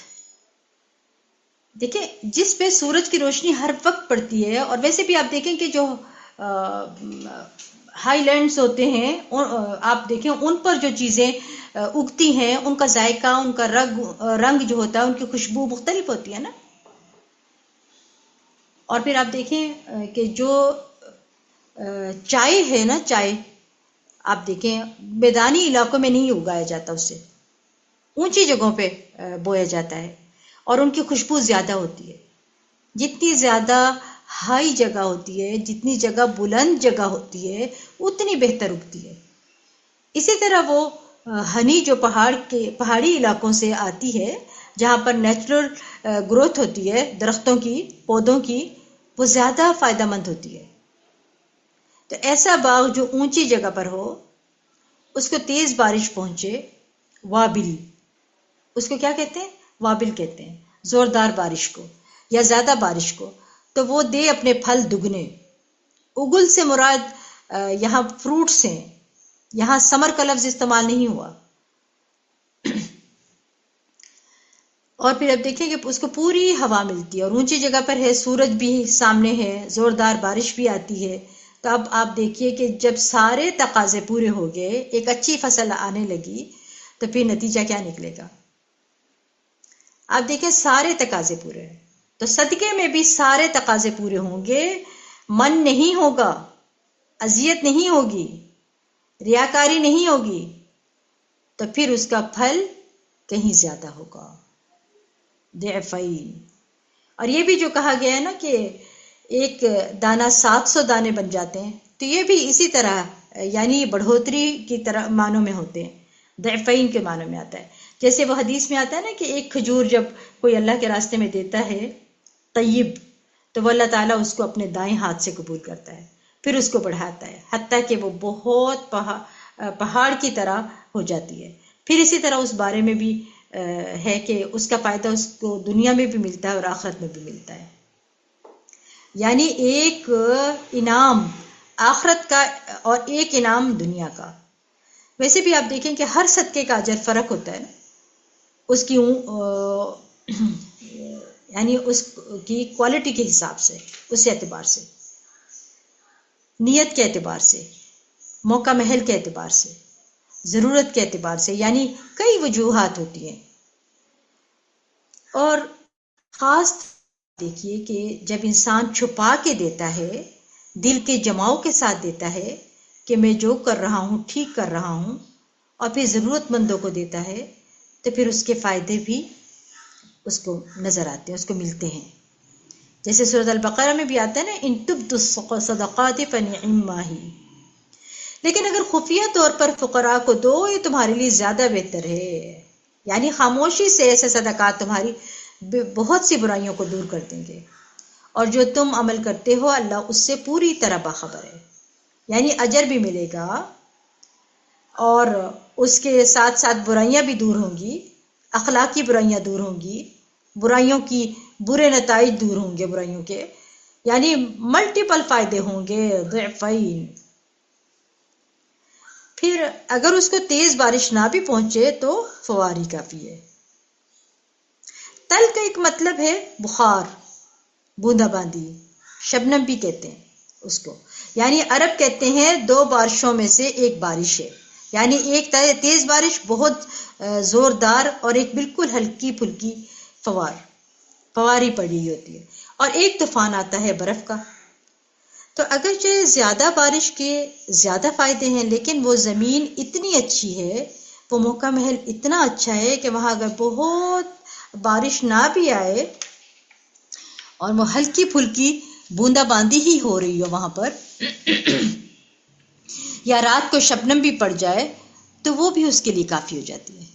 دیکھیں جس پہ سورج کی روشنی ہر وقت پڑتی ہے. اور ویسے بھی آپ دیکھیں کہ جو ہائی لینڈز ہوتے ہیں آپ دیکھیں ان پر جو چیزیں اگتی ہیں ان کا ذائقہ، ان کا رنگ جو ہوتا ہے، ان کی خوشبو مختلف ہوتی ہے نا. اور پھر آپ دیکھیں کہ جو چائے ہے نا، چائے آپ دیکھیں میدانی علاقوں میں نہیں اگایا جاتا، اسے اونچی جگہوں پہ بویا جاتا ہے اور ان کی خوشبو زیادہ ہوتی ہے. جتنی زیادہ ہائی جگہ ہوتی ہے، جتنی جگہ بلند جگہ ہوتی ہے اتنی بہتر اگتی ہے. اسی طرح وہ ہنی جو پہاڑی علاقوں سے آتی ہے جہاں پر نیچرل گروتھ ہوتی ہے درختوں کی، پودوں کی، وہ زیادہ فائدہ مند ہوتی ہے. تو ایسا باغ جو اونچی جگہ پر ہو، اس کو تیز بارش پہنچے، وابل، اس کو کیا کہتے ہیں؟ وابل کہتے ہیں زوردار بارش کو یا زیادہ بارش کو. تو وہ دے اپنے پھل دگنے. اگل سے مراد یہاں فروٹس ہیں، یہاں سمر کا لفظ استعمال نہیں ہوا. اور پھر اب دیکھیں کہ اس کو پوری ہوا ملتی ہے اور اونچی جگہ پر ہے، سورج بھی سامنے ہے، زوردار بارش بھی آتی ہے. تو اب آپ دیکھیے کہ جب سارے تقاضے پورے ہو گئے، ایک اچھی فصل آنے لگی، تو پھر نتیجہ کیا نکلے گا؟ آپ دیکھیں سارے تقاضے پورے ہیں، تو صدقے میں بھی سارے تقاضے پورے ہوں گے، من نہیں ہوگا، اذیت نہیں ہوگی، ریاکاری نہیں ہوگی، تو پھر اس کا پھل کہیں زیادہ ہوگا، ضعفین. اور یہ بھی جو کہا گیا ہے نا کہ ایک دانہ 700 دانے بن جاتے ہیں، تو یہ بھی اسی طرح یعنی بڑھوتری کی طرح معنوں میں ہوتے ہیں، ضعفین کے معنوں میں آتا ہے. جیسے وہ حدیث میں آتا ہے نا کہ ایک کھجور جب کوئی اللہ کے راستے میں دیتا ہے طیب، تو وہ اللہ تعالیٰ اس کو اپنے دائیں ہاتھ سے قبول کرتا ہے، پھر اس کو بڑھاتا ہے حتیٰ کہ وہ بہت پہاڑ کی طرح ہو جاتی ہے. پھر اسی طرح اس بارے میں بھی ہے کہ اس کا فائدہ اس کو دنیا میں بھی ملتا ہے اور آخرت میں بھی ملتا ہے. یعنی ایک انعام آخرت کا اور ایک انعام دنیا کا. ویسے بھی آپ دیکھیں کہ ہر صدقے کا اجر فرق ہوتا ہے نا، اس کی یعنی اس کی کوالٹی کے حساب سے، اس اعتبار سے، نیت کے اعتبار سے، موقع محل کے اعتبار سے، ضرورت کے اعتبار سے، یعنی کئی وجوہات ہوتی ہیں. اور خاص دیکھیے کہ جب انسان چھپا کے دیتا ہے، دل کے جماؤ کے ساتھ دیتا ہے کہ میں جو کر رہا ہوں ٹھیک کر رہا ہوں، اور پھر ضرورت مندوں کو دیتا ہے، تو پھر اس کے فائدے بھی اس کو نظر آتے ہیں، اس کو ملتے ہیں. جیسے سورۃ البقرہ میں بھی آتا ہے نا، ان تبدوا الصدقات فنعما ہی. لیکن اگر خفیہ طور پر فقراء کو دو، یہ تمہارے لیے زیادہ بہتر ہے. یعنی خاموشی سے ایسے صدقات تمہاری بہت سی برائیوں کو دور کر دیں گے، اور جو تم عمل کرتے ہو اللہ اس سے پوری طرح باخبر ہے. یعنی اجر بھی ملے گا اور اس کے ساتھ ساتھ برائیاں بھی دور ہوں گی، اخلاقی برائیاں دور ہوں گی، برائیوں کی برے نتائج دور ہوں گے برائیوں کے، یعنی ملٹیپل فائدے ہوں گے، ضعفین. پھر اگر اس کو تیز بارش نہ بھی پہنچے تو فواری کافی ہے. تل کا ایک مطلب ہے بخار، بوندا باندی، شبنم بھی کہتے ہیں اس کو. یعنی عرب کہتے ہیں 2 بارشوں میں سے ایک بارش ہے. یعنی ایک تیز بارش بہت زوردار، اور ایک بالکل ہلکی پھلکی فواری پڑی ہوتی ہے، اور ایک طوفان آتا ہے برف کا. تو اگرچہ زیادہ بارش کے زیادہ فائدے ہیں، لیکن وہ زمین اتنی اچھی ہے، وہ موقع محل اتنا اچھا ہے کہ وہاں اگر بہت بارش نہ بھی آئے اور وہ ہلکی پھلکی بوندا باندی ہی ہو رہی ہو وہاں پر، یا رات کو شبنم بھی پڑ جائے، تو وہ بھی اس کے لیے کافی ہو جاتی ہے.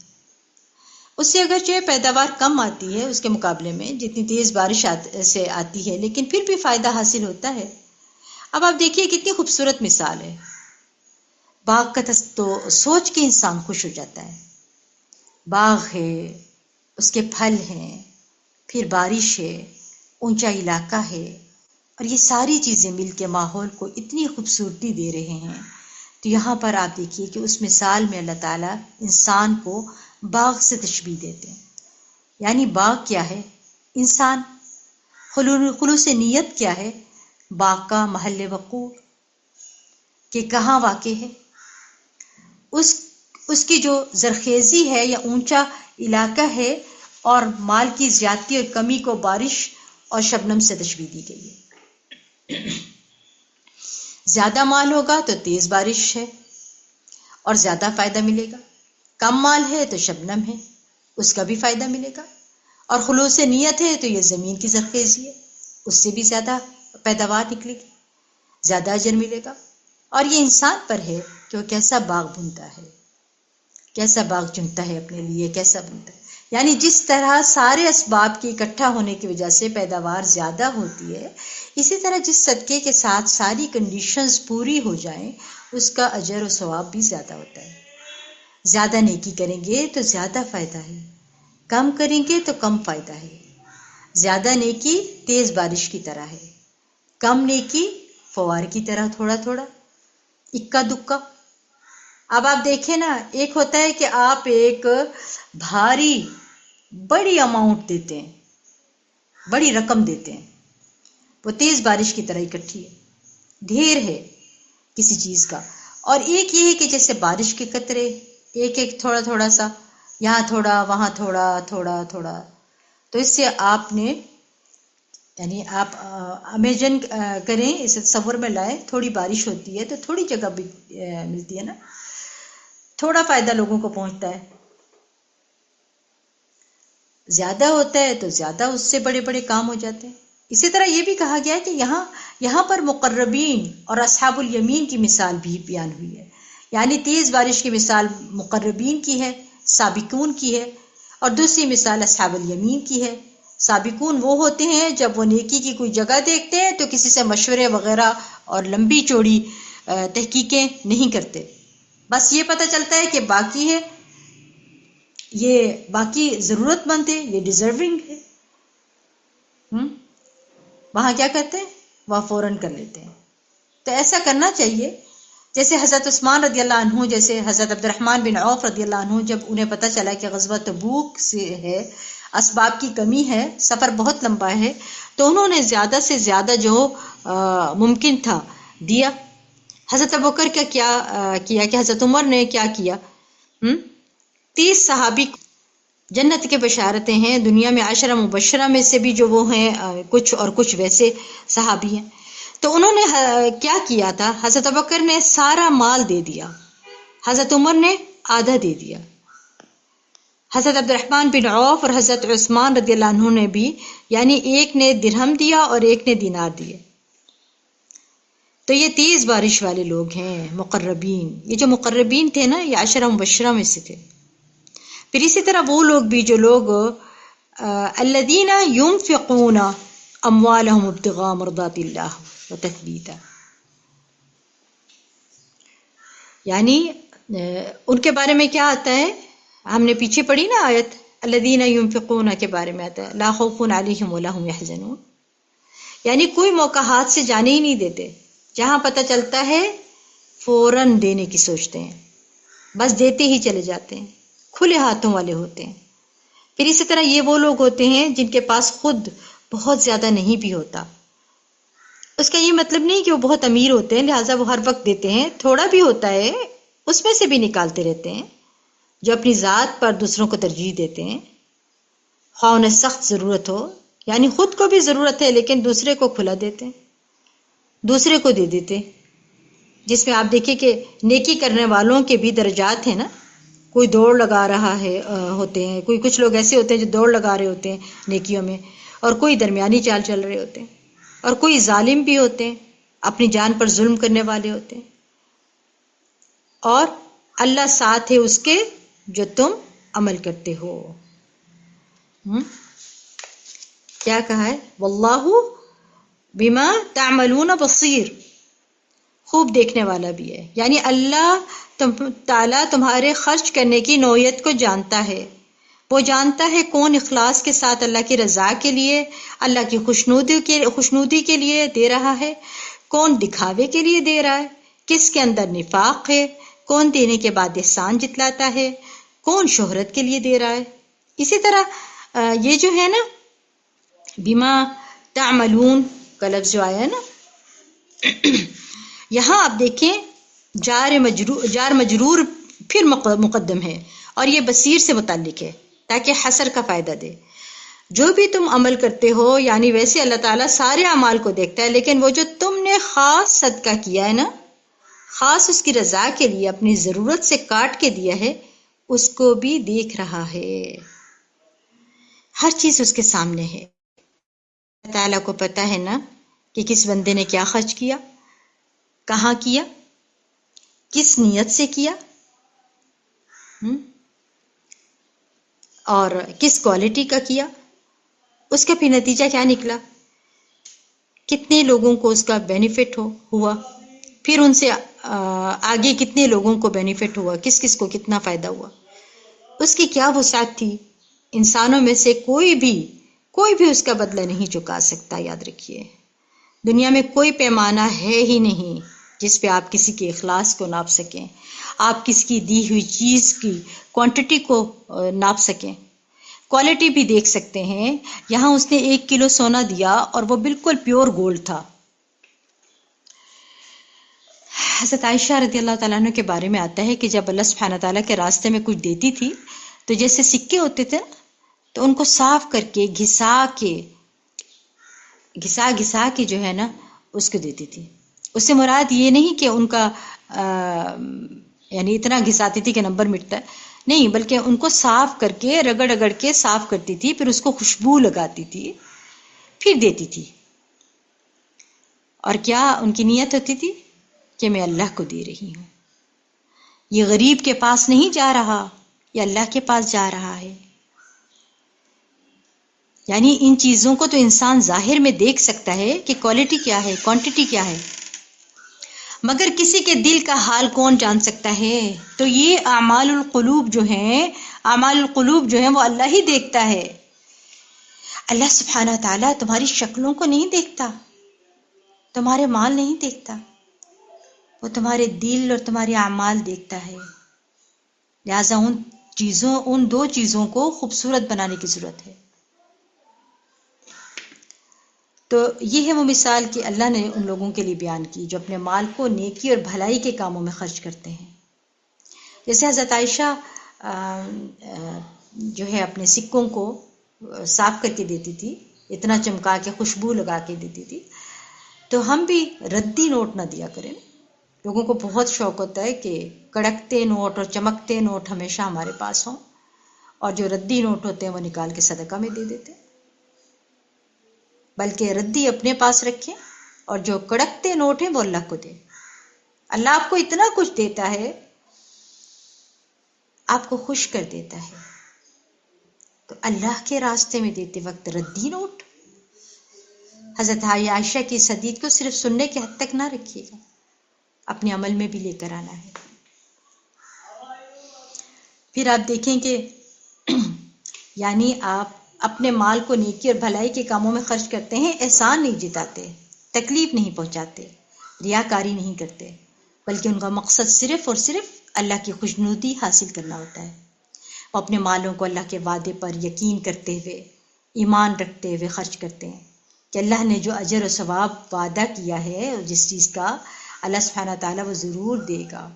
اس سے اگرچہ پیداوار کم آتی ہے اس کے مقابلے میں جتنی تیز بارش سے آتی ہے، لیکن پھر بھی فائدہ حاصل ہوتا ہے. اب آپ دیکھیے کتنی خوبصورت مثال ہے. باغ کا تو سوچ کے انسان خوش ہو جاتا ہے. باغ ہے، اس کے پھل ہیں، پھر بارش ہے، اونچا علاقہ ہے، اور یہ ساری چیزیں مل کے ماحول کو اتنی خوبصورتی دے رہے ہیں. تو یہاں پر آپ دیکھیے کہ اس مثال میں اللہ تعالیٰ انسان کو باغ سے تشبیہ دیتے ہیں. یعنی باغ کیا ہے؟ انسان. خلوص نیت کیا ہے؟ باغ کا محل وقوع کہ کہاں واقع ہے، اس کی جو زرخیزی ہے یا اونچا علاقہ ہے، اور مال کی زیادتی اور کمی کو بارش اور شبنم سے تشبیہ دی گئی ہے. زیادہ مال ہوگا تو تیز بارش ہے اور زیادہ فائدہ ملے گا، کم مال ہے تو شبنم ہے، اس کا بھی فائدہ ملے گا، اور خلوص نیت ہے تو یہ زمین کی زرخیزی ہے، اس سے بھی زیادہ پیداوار نکلے گی، زیادہ اجر ملے گا. اور یہ انسان پر ہے کہ وہ کیسا باغ بنتا ہے، کیسا باغ چنتا ہے اپنے لیے، کیسا بنتا ہے. یعنی جس طرح سارے اسباب کے اکٹھا ہونے کی وجہ سے پیداوار زیادہ ہوتی ہے، اسی طرح جس صدقے کے ساتھ ساری کنڈیشنز پوری ہو جائیں اس کا اجر و ثواب بھی زیادہ ہوتا ہے. زیادہ نیکی کریں گے تو زیادہ فائدہ ہے، کم کریں گے تو کم فائدہ ہے. زیادہ نیکی تیز بارش کی طرح ہے، کم نیکی فوار کی طرح تھوڑا تھوڑا، اکا دکا۔ اب آپ دیکھیں نا، ایک ہوتا ہے کہ آپ ایک بھاری بڑی اماؤنٹ دیتے ہیں، بڑی رقم دیتے ہیں، وہ تیز بارش کی طرح اکٹھی ہے، ڈھیر ہے کسی چیز کا، اور ایک یہ ہے کہ جیسے بارش کے قطرے، ایک ایک تھوڑا تھوڑا سا، یہاں تھوڑا وہاں تھوڑا تھوڑا تھوڑا۔ تو اس سے آپ نے یعنی آپ امیجن کریں، اسے تصور میں لائیں، تھوڑی بارش ہوتی ہے تو تھوڑی جگہ بھی ملتی ہے نا، تھوڑا فائدہ لوگوں کو پہنچتا ہے، زیادہ ہوتا ہے تو زیادہ اس سے بڑے بڑے کام ہو جاتے ہیں۔ اسی طرح یہ بھی کہا گیا ہے کہ یہاں پر مقربین اور اصحاب الیمین کی مثال بھی بیان ہوئی ہے، یعنی تیز بارش کی مثال مقربین کی ہے، سابقون کی ہے، اور دوسری مثال اصحاب الیمین کی ہے۔ سابقون وہ ہوتے ہیں جب وہ نیکی کی کوئی جگہ دیکھتے ہیں تو کسی سے مشورے وغیرہ اور لمبی چوڑی تحقیقیں نہیں کرتے، بس یہ پتہ چلتا ہے کہ باقی ہے، یہ باقی ضرورت مند ہے، یہ ڈیزرونگ ہے، وہاں کیا کرتے ہیں، وہاں فوراً کر لیتے ہیں۔ تو ایسا کرنا چاہیے، جیسے حضرت عثمان رضی اللہ عنہ، جیسے حضرت عبد الرحمن بن عوف رضی اللہ عنہ، جب انہیں پتہ چلا کہ غزوہ تبوک سے ہے، اسباب کی کمی ہے، سفر بہت لمبا ہے، تو انہوں نے زیادہ سے زیادہ جو ممکن تھا دیا۔ حضرت ابوبکر کا کیا کیا کہ حضرت عمر نے کیا کیا، 30 صحابی جنت کے بشارتیں ہیں، دنیا میں 10 مبشرہ میں سے بھی جو وہ ہیں کچھ، اور کچھ ویسے صحابی ہیں، تو انہوں نے کیا کیا تھا، حضرت ابوبکر نے سارا مال دے دیا، حضرت عمر نے آدھا دے دیا، حضرت عبد الرحمن بن عوف اور حضرت عثمان رضی اللہ عنہ نے بھی، یعنی ایک نے درہم دیا اور ایک نے دینار دیے۔ تو یہ تیز بارش والے لوگ ہیں مقربین، یہ جو مقربین تھے نا، یہ 10 مبشرہ میں سے تھے۔ پھر اسی طرح وہ لوگ بھی جو لوگ الذین ينفقون اموالهم ابتغاء مرضات اللہ وتثبیتا، یعنی ان کے بارے میں کیا آتا ہے، ہم نے پیچھے پڑھی نا آیت، الذین ينفقون کے بارے میں آتا ہے لا خوف علیہم ولا هم يحزنون، یعنی کوئی موقع ہاتھ سے جانے ہی نہیں دیتے، جہاں پتہ چلتا ہے فوراً دینے کی سوچتے ہیں، بس دیتے ہی چلے جاتے ہیں، کھلے ہاتھوں والے ہوتے ہیں۔ پھر اسی طرح یہ وہ لوگ ہوتے ہیں جن کے پاس خود بہت زیادہ نہیں بھی ہوتا، اس کا یہ مطلب نہیں کہ وہ بہت امیر ہوتے ہیں لہٰذا وہ ہر وقت دیتے ہیں، تھوڑا بھی ہوتا ہے اس میں سے بھی نکالتے رہتے ہیں، جو اپنی ذات پر دوسروں کو ترجیح دیتے ہیں، خواہ انہیں سخت ضرورت ہو، یعنی خود کو بھی ضرورت ہے لیکن دوسرے کو کھلا دیتے ہیں، دوسرے کو دے دیتے ہیں، جس میں آپ دیکھیں کہ نیکی کرنے والوں کے بھی درجات ہیں نا، کوئی دوڑ لگا رہا ہے ہوتے ہیں، کچھ لوگ ایسے ہوتے ہیں جو دوڑ لگا رہے ہوتے ہیں نیکیوں میں، اور کوئی درمیانی چال چل رہے ہوتے ہیں، اور کوئی ظالم بھی ہوتے ہیں، اپنی جان پر ظلم کرنے والے ہوتے ہیں، اور اللہ ساتھ ہے اس کے جو تم عمل کرتے ہو۔ کیا کہا ہے، واللہ بما تعملون بصیر، خوب دیکھنے والا بھی ہے، یعنی اللہ تعالیٰ تمہارے خرچ کرنے کی نوعیت کو جانتا ہے، وہ جانتا ہے کون اخلاص کے ساتھ اللہ کی رضا کے لیے، اللہ کی خوشنودی کے لیے دے رہا ہے، کون دکھاوے کے لیے دے رہا ہے، کس کے اندر نفاق ہے، کون دینے کے بعد احسان جتلاتا ہے، کون شہرت کے لیے دے رہا ہے۔ اسی طرح یہ جو ہے نا بما تعملون کا لفظ جو آیا ہے نا، یہاں آپ دیکھیں جار مجرور پھر مقدم ہے، اور یہ بصیر سے متعلق ہے تاکہ حصر کا فائدہ دے۔ جو بھی تم عمل کرتے ہو، یعنی ویسے اللہ تعالیٰ سارے اعمال کو دیکھتا ہے، لیکن وہ جو تم نے خاص صدقہ کیا ہے نا، خاص اس کی رضا کے لیے اپنی ضرورت سے کاٹ کے دیا ہے، اس کو بھی دیکھ رہا ہے، ہر چیز اس کے سامنے ہے۔ اللہ تعالیٰ کو پتہ ہے نا کہ کس بندے نے کیا خرچ کیا، کہاں کیا، کس نیت سے کیا، اور کس کوالٹی کا کیا، اس کا بھی نتیجہ کیا نکلا، کتنے لوگوں کو اس کا بینیفٹ ہوا، پھر ان سے آگے کتنے لوگوں کو بینیفٹ ہوا، کس کس کو کتنا فائدہ ہوا، اس کی کیا وسعت تھی۔ انسانوں میں سے کوئی بھی اس کا بدلہ نہیں چکا سکتا. یاد رکھیے دنیا میں کوئی پیمانہ ہے ہی نہیں جس پہ آپ کسی کے اخلاص کو ناپ سکیں، آپ کسی کی دی ہوئی چیز کی کوانٹٹی کو ناپ سکیں، کوالٹی بھی دیکھ سکتے ہیں. یہاں اس نے 1 کلو سونا دیا اور وہ بالکل پیور گولڈ تھا. حضرت عائشہ رضی اللہ تعالیٰ عنہ کے بارے میں آتا ہے کہ جب اللہ سبحانہ تعالیٰ کے راستے میں کچھ دیتی تھی تو جیسے سکے ہوتے تھے تو ان کو صاف کر کے گھسا کے جو ہے نا اس کو دیتی تھی. اس سے مراد یہ نہیں کہ ان کا یعنی اتنا گھساتی تھی کہ نمبر مٹتا ہے، نہیں، بلکہ ان کو صاف کر کے رگڑ کے صاف کرتی تھی، پھر اس کو خوشبو لگاتی تھی، پھر دیتی تھی. اور کیا ان کی نیت ہوتی تھی کہ میں اللہ کو دے رہی ہوں، یہ غریب کے پاس نہیں جا رہا، یہ اللہ کے پاس جا رہا ہے. یعنی ان چیزوں کو تو انسان ظاہر میں دیکھ سکتا ہے کہ کوالٹی کیا ہے، کوانٹٹی کیا ہے، مگر کسی کے دل کا حال کون جان سکتا ہے؟ تو یہ اعمال القلوب جو ہیں وہ اللہ ہی دیکھتا ہے. اللہ سبحانہ تعالیٰ تمہاری شکلوں کو نہیں دیکھتا، تمہارے مال نہیں دیکھتا، وہ تمہارے دل اور تمہارے اعمال دیکھتا ہے. لہذا ان 2 چیزوں کو خوبصورت بنانے کی ضرورت ہے. تو یہ ہے وہ مثال کہ اللہ نے ان لوگوں کے لیے بیان کی جو اپنے مال کو نیکی اور بھلائی کے کاموں میں خرچ کرتے ہیں. جیسے حضرت عائشہ جو ہے اپنے سکوں کو صاف کر کے دیتی تھی، اتنا چمکا کے خوشبو لگا کے دیتی تھی. تو ہم بھی ردی نوٹ نہ دیا کریں. لوگوں کو بہت شوق ہوتا ہے کہ کڑکتے نوٹ اور چمکتے نوٹ ہمیشہ ہمارے پاس ہوں، اور جو ردی نوٹ ہوتے ہیں وہ نکال کے صدقہ میں دے دیتے ہیں. بلکہ ردی اپنے پاس رکھیں اور جو کڑکتے نوٹ ہیں وہ اللہ کو دیں. اللہ آپ کو اتنا کچھ دیتا ہے، آپ کو خوش کر دیتا ہے، تو اللہ کے راستے میں دیتے وقت ردی نوٹ. حضرت عائشہ کی اس حدیث کو صرف سننے کے حد تک نہ رکھیے گا، اپنے عمل میں بھی لے کر آنا ہے. پھر آپ دیکھیں کہ یعنی آپ اپنے مال کو نیکی اور بھلائی کے کاموں میں خرچ کرتے ہیں، احسان نہیں جتاتے، تکلیف نہیں پہنچاتے، ریاکاری نہیں کرتے، بلکہ ان کا مقصد صرف اور صرف اللہ کی خوشنودی حاصل کرنا ہوتا ہے. وہ اپنے مالوں کو اللہ کے وعدے پر یقین کرتے ہوئے، ایمان رکھتے ہوئے خرچ کرتے ہیں کہ اللہ نے جو اجر و ثواب وعدہ کیا ہے جس چیز کا، اللہ سبحانہ تعالیٰ وہ ضرور دے گا.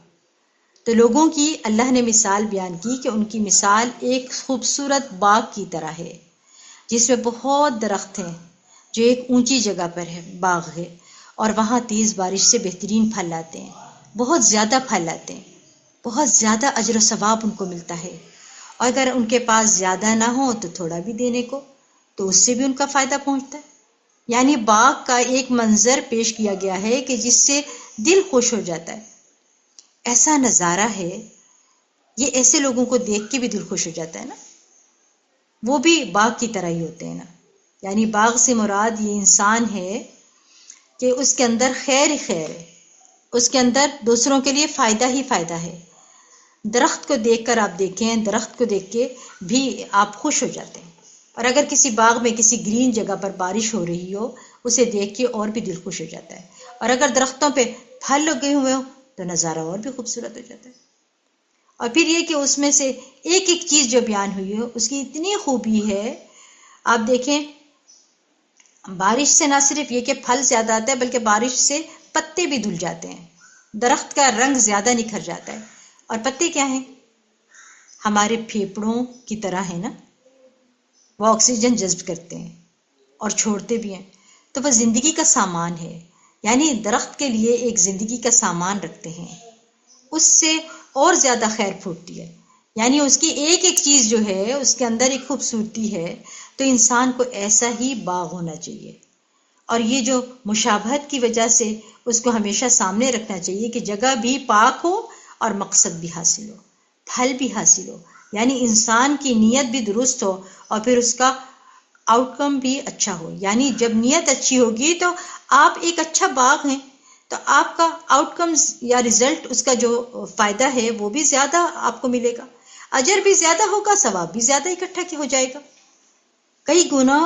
تو لوگوں کی اللہ نے مثال بیان کی کہ ان کی مثال ایک خوبصورت باغ کی طرح ہے جس میں بہت درخت ہیں، جو ایک اونچی جگہ پر ہے، باغ ہے، اور وہاں تیز بارش سے بہترین پھل لاتے ہیں، بہت زیادہ پھل لاتے ہیں، بہت زیادہ اجر و ثواب ان کو ملتا ہے. اور اگر ان کے پاس زیادہ نہ ہو تو تھوڑا بھی دینے کو، تو اس سے بھی ان کا فائدہ پہنچتا ہے. یعنی باغ کا ایک منظر پیش کیا گیا ہے کہ جس سے دل خوش ہو جاتا ہے. ایسا نظارہ ہے، یہ ایسے لوگوں کو دیکھ کے بھی دل خوش ہو جاتا ہے نا. وہ بھی باغ کی طرح ہی ہوتے ہیں نا. یعنی باغ سے مراد یہ انسان ہے کہ اس کے اندر خیر ہی خیر ہے، اس کے اندر دوسروں کے لیے فائدہ ہی فائدہ ہے. درخت کو دیکھ کر آپ دیکھیں، درخت کو دیکھ کے بھی آپ خوش ہو جاتے ہیں. اور اگر کسی باغ میں کسی گرین جگہ پر بارش ہو رہی ہو، اسے دیکھ کے اور بھی دل خوش ہو جاتا ہے. اور اگر درختوں پہ پھل لگے ہوئے ہوں تو نظارہ اور بھی خوبصورت ہو جاتا ہے. اور پھر یہ کہ اس میں سے ایک ایک چیز جو بیان ہوئی ہو اس کی اتنی خوبی ہے. آپ دیکھیں بارش سے نہ صرف یہ کہ پھل زیادہ آتا ہے، بلکہ بارش سے پتے بھی دھل جاتے ہیں، درخت کا رنگ زیادہ نکھر جاتا ہے. اور پتے کیا ہیں؟ ہمارے پھیپھڑوں کی طرح ہے نا، وہ آکسیجن جذب کرتے ہیں اور چھوڑتے بھی ہیں. تو وہ زندگی کا سامان ہے. یعنی درخت کے لیے ایک زندگی کا سامان رکھتے ہیں، اس سے اور زیادہ خیر پھوٹتی ہے. یعنی اس کی ایک ایک چیز جو ہے اس کے اندر ایک خوبصورتی ہے. تو انسان کو ایسا ہی باغ ہونا چاہیے. اور یہ جو مشابہت کی وجہ سے اس کو ہمیشہ سامنے رکھنا چاہیے کہ جگہ بھی پاک ہو اور مقصد بھی حاصل ہو، پھل بھی حاصل ہو. یعنی انسان کی نیت بھی درست ہو اور پھر اس کا آؤٹ کم بھی اچھا ہو. یعنی جب نیت اچھی ہوگی تو آپ ایک اچھا باغ ہیں، تو آپ کا آؤٹ کم یا ریزلٹ، اس کا جو فائدہ ہے وہ بھی زیادہ آپ کو ملے گا، اجر بھی زیادہ ہوگا، ثواب بھی زیادہ اکٹھا ہو جائے گا. کئی گنا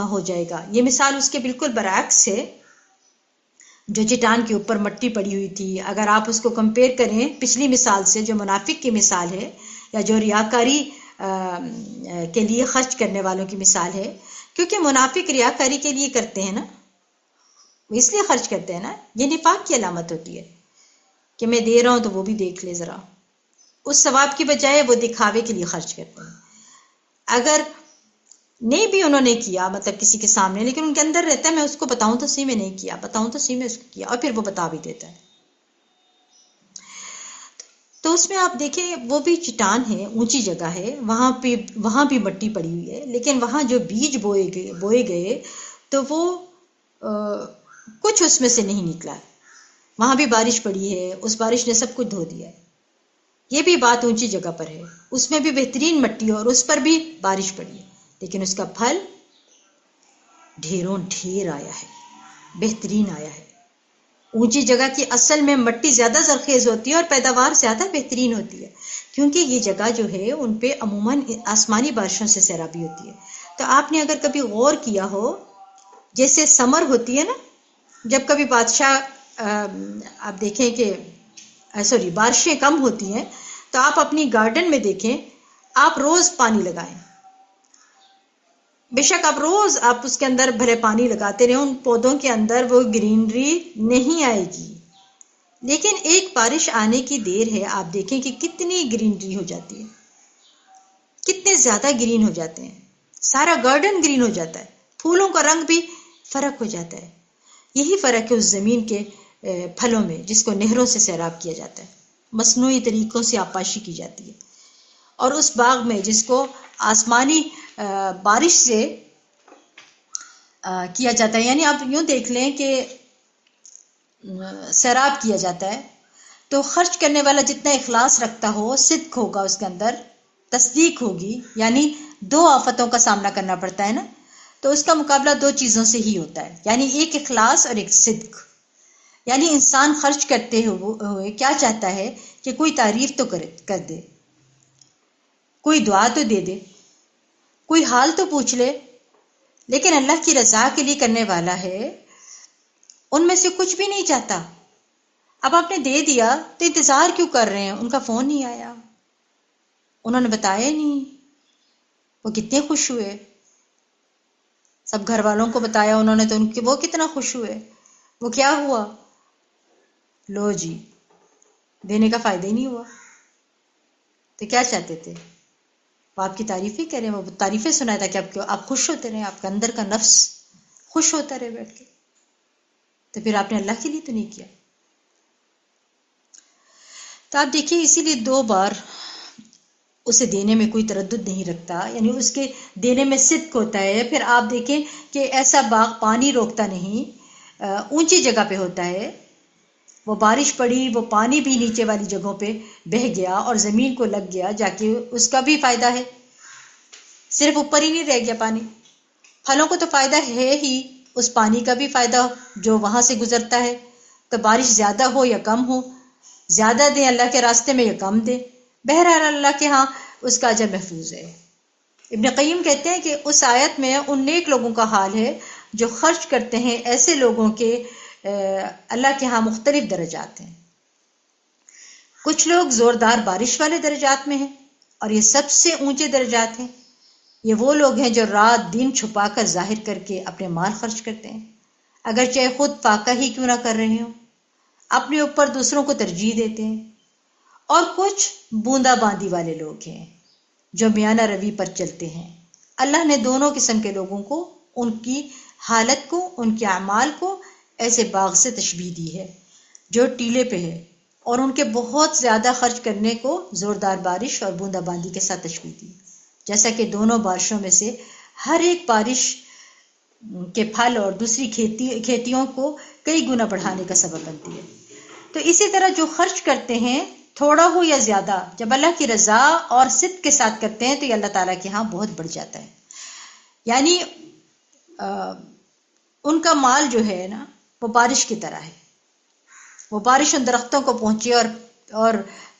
ہو جائے گا۔ یہ مثال اس کے بالکل برعکس ہے جو چٹان کے اوپر مٹی پڑی ہوئی تھی۔ اگر آپ اس کو کمپیئر کریں پچھلی مثال سے جو منافق کی مثال ہے یا جو ریاکاری کے لیے خرچ کرنے والوں کی مثال ہے، کیونکہ منافق ریاکاری کے لیے کرتے ہیں نا، وہ اس لیے خرچ کرتے ہیں نا، یہ نفاق کی علامت ہوتی ہے کہ میں دے رہا ہوں تو وہ بھی دیکھ لے ذرا، اس ثواب کی بجائے وہ دکھاوے کے لیے خرچ کرتے ہیں۔ اگر نہیں بھی انہوں نے کیا مطلب کسی کے سامنے، لیکن ان کے اندر رہتا ہے میں اس کو بتاؤں تو صحیح میں نہیں کیا، بتاؤں تو صحیح میں اس کو کیا، اور پھر وہ بتا بھی دیتا ہے۔ تو اس میں آپ دیکھیں وہ بھی چٹان ہے، اونچی جگہ ہے، وہاں بھی مٹی پڑی ہوئی ہے، لیکن وہاں جو بیج بوئے گئے تو وہ کچھ اس میں سے نہیں نکلا، وہاں بھی بارش پڑی ہے، اس بارش نے سب کچھ دھو دیا ہے۔ یہ بھی بات اونچی جگہ پر ہے، اس میں بھی بہترین مٹی اور اس پر بھی بارش پڑی ہے، لیکن اس کا پھل ڈھیروں ڈھیر آیا ہے، بہترین آیا ہے۔ اونچی جگہ کی اصل میں مٹی زیادہ زرخیز ہوتی ہے اور پیداوار زیادہ بہترین ہوتی ہے، کیونکہ یہ جگہ جو ہے ان پہ عموماً آسمانی بارشوں سے سیرابی ہوتی ہے۔ تو آپ نے اگر کبھی غور کیا ہو، جیسے سمر ہوتی ہے نا، جب کبھی آپ دیکھیں کہ بارشیں کم ہوتی ہیں تو آپ اپنی گارڈن میں دیکھیں، آپ روز پانی لگائیں، بے شک آپ اس کے اندر بھلے پانی لگاتے رہیں، ان پودوں کے اندر وہ گرینری نہیں آئے گی، لیکن ایک بارش آنے کی دیر ہے، آپ دیکھیں کہ کتنی گرینری ہو جاتی ہے، کتنے زیادہ گرین ہو جاتے ہیں، سارا گارڈن گرین ہو جاتا ہے، پھولوں کا رنگ بھی فرق ہو جاتا ہے۔ یہی فرق ہے اس زمین کے پھلوں میں جس کو نہروں سے سیراب کیا جاتا ہے، مصنوعی طریقوں سے آبپاشی کی جاتی ہے، اور اس باغ میں جس کو آسمانی بارش سے کیا جاتا ہے، یعنی آپ یوں دیکھ لیں کہ سیراب کیا جاتا ہے، تو خرچ کرنے والا جتنا اخلاص رکھتا ہو، صدق ہوگا اس کے اندر، تصدیق ہوگی، یعنی دو آفتوں کا سامنا کرنا پڑتا ہے نا، تو اس کا مقابلہ دو چیزوں سے ہی ہوتا ہے، یعنی ایک اخلاص اور ایک صدق۔ یعنی انسان خرچ کرتے ہوئے کیا چاہتا ہے کہ کوئی تعریف تو کر دے، کوئی دعا تو دے دے، کوئی حال تو پوچھ لے، لیکن اللہ کی رضا کے لیے کرنے والا ہے، ان میں سے کچھ بھی نہیں چاہتا۔ اب آپ نے دے دیا تو انتظار کیوں کر رہے ہیں؟ ان کا فون نہیں آیا، انہوں نے بتایا نہیں، وہ کتنے خوش ہوئے، سب گھر والوں کو بتایا انہوں نے تو وہ کتنا خوش ہوئے، وہ کیا ہوا؟ لو جی، دینے کا فائدہ ہی نہیں ہوا۔ تو کیا چاہتے تھے؟ وہ آپ کی تعریفیں کریں، وہ تعریفیں سنایا تھا کہ آپ خوش ہوتے رہے، آپ کا اندر کا نفس خوش ہوتا رہے بیٹھ کے، تو پھر آپ نے اللہ کے لیے تو نہیں کیا۔ تو آپ دیکھیے اسی لیے 2 بار اسے دینے میں کوئی تردد نہیں رکھتا، یعنی اس کے دینے میں صدق ہوتا ہے۔ پھر آپ دیکھیں کہ ایسا باغ پانی روکتا نہیں، اونچی جگہ پہ ہوتا ہے، وہ بارش پڑی، وہ پانی بھی نیچے والی جگہوں پہ بہہ گیا اور زمین کو لگ گیا، جا کے اس کا بھی فائدہ ہے، صرف اوپر ہی نہیں رہ گیا پانی، پھلوں کو تو فائدہ ہے ہی، اس پانی کا بھی فائدہ جو وہاں سے گزرتا ہے، تو بارش زیادہ ہو یا کم ہو، زیادہ دیں اللہ کے راستے میں یا کم دیں، بہرحال اللہ کے ہاں اس کا اجر محفوظ ہے۔ ابن قیم کہتے ہیں کہ اس آیت میں ان نیک لوگوں کا حال ہے جو خرچ کرتے ہیں، ایسے لوگوں کے اللہ کے ہاں مختلف درجات ہیں، کچھ لوگ زوردار بارش والے درجات میں ہیں، اور یہ سب سے اونچے درجات ہیں، یہ وہ لوگ ہیں جو رات دن چھپا کر ظاہر کر کے اپنے مال خرچ کرتے ہیں، اگر چاہے خود فاقہ ہی کیوں نہ کر رہے ہوں، اپنے اوپر دوسروں کو ترجیح دیتے ہیں۔ اور کچھ بوندا باندی والے لوگ ہیں جو میانہ روی پر چلتے ہیں۔ اللہ نے دونوں قسم کے لوگوں کو، ان کی حالت کو، ان کے اعمال کو ایسے باغ سے تشبیہ دی ہے جو ٹیلے پہ ہے، اور ان کے بہت زیادہ خرچ کرنے کو زوردار بارش اور بوندا باندی کے ساتھ تشبیہ دی، جیسا کہ دونوں بارشوں میں سے ہر ایک بارش کے پھل اور دوسری کھیتیوں کو کئی گنا بڑھانے کا سبب بنتی ہے۔ تو اسی طرح جو خرچ کرتے ہیں تھوڑا ہو یا زیادہ، جب اللہ کی رضا اور صدق کے ساتھ کرتے ہیں تو یہ اللہ تعالیٰ کے ہاں بہت بڑھ جاتا ہے۔ یعنی ان کا مال جو ہے نا وہ بارش کی طرح ہے، وہ بارش ان درختوں کو پہنچے اور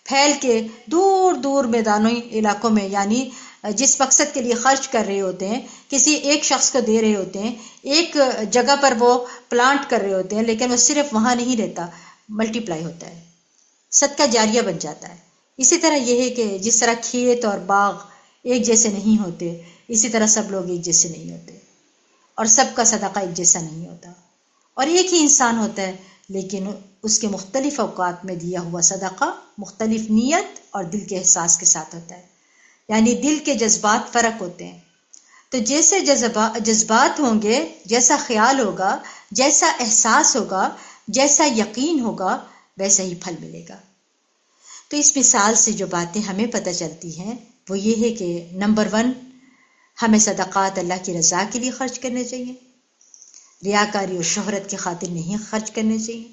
پھیل کے دور دور میدانوں علاقوں میں، یعنی جس مقصد کے لیے خرچ کر رہے ہوتے ہیں، کسی ایک شخص کو دے رہے ہوتے ہیں، ایک جگہ پر وہ پلانٹ کر رہے ہوتے ہیں، لیکن وہ صرف وہاں نہیں رہتا، ملٹی پلائی ہوتا ہے، صدقہ جاریہ بن جاتا ہے۔ اسی طرح یہ ہے کہ جس طرح کھیت اور باغ ایک جیسے نہیں ہوتے، اسی طرح سب لوگ ایک جیسے نہیں ہوتے، اور سب کا صدقہ ایک جیسا نہیں ہوتا، اور ایک ہی انسان ہوتا ہے لیکن اس کے مختلف اوقات میں دیا ہوا صدقہ مختلف نیت اور دل کے احساس کے ساتھ ہوتا ہے، یعنی دل کے جذبات فرق ہوتے ہیں۔ تو جیسے جذبات ہوں گے، جیسا خیال ہوگا، جیسا احساس ہوگا، جیسا یقین ہوگا، ویسا ہی پھل ملے گا۔ تو اس مثال سے جو باتیں ہمیں پتہ چلتی ہیں وہ یہ ہے کہ نمبر 1، ہمیں صدقات اللہ کی رضا کے لیے خرچ کرنے چاہیے، ریاکاری اور شہرت کی خاطر نہیں خرچ کرنے چاہیے۔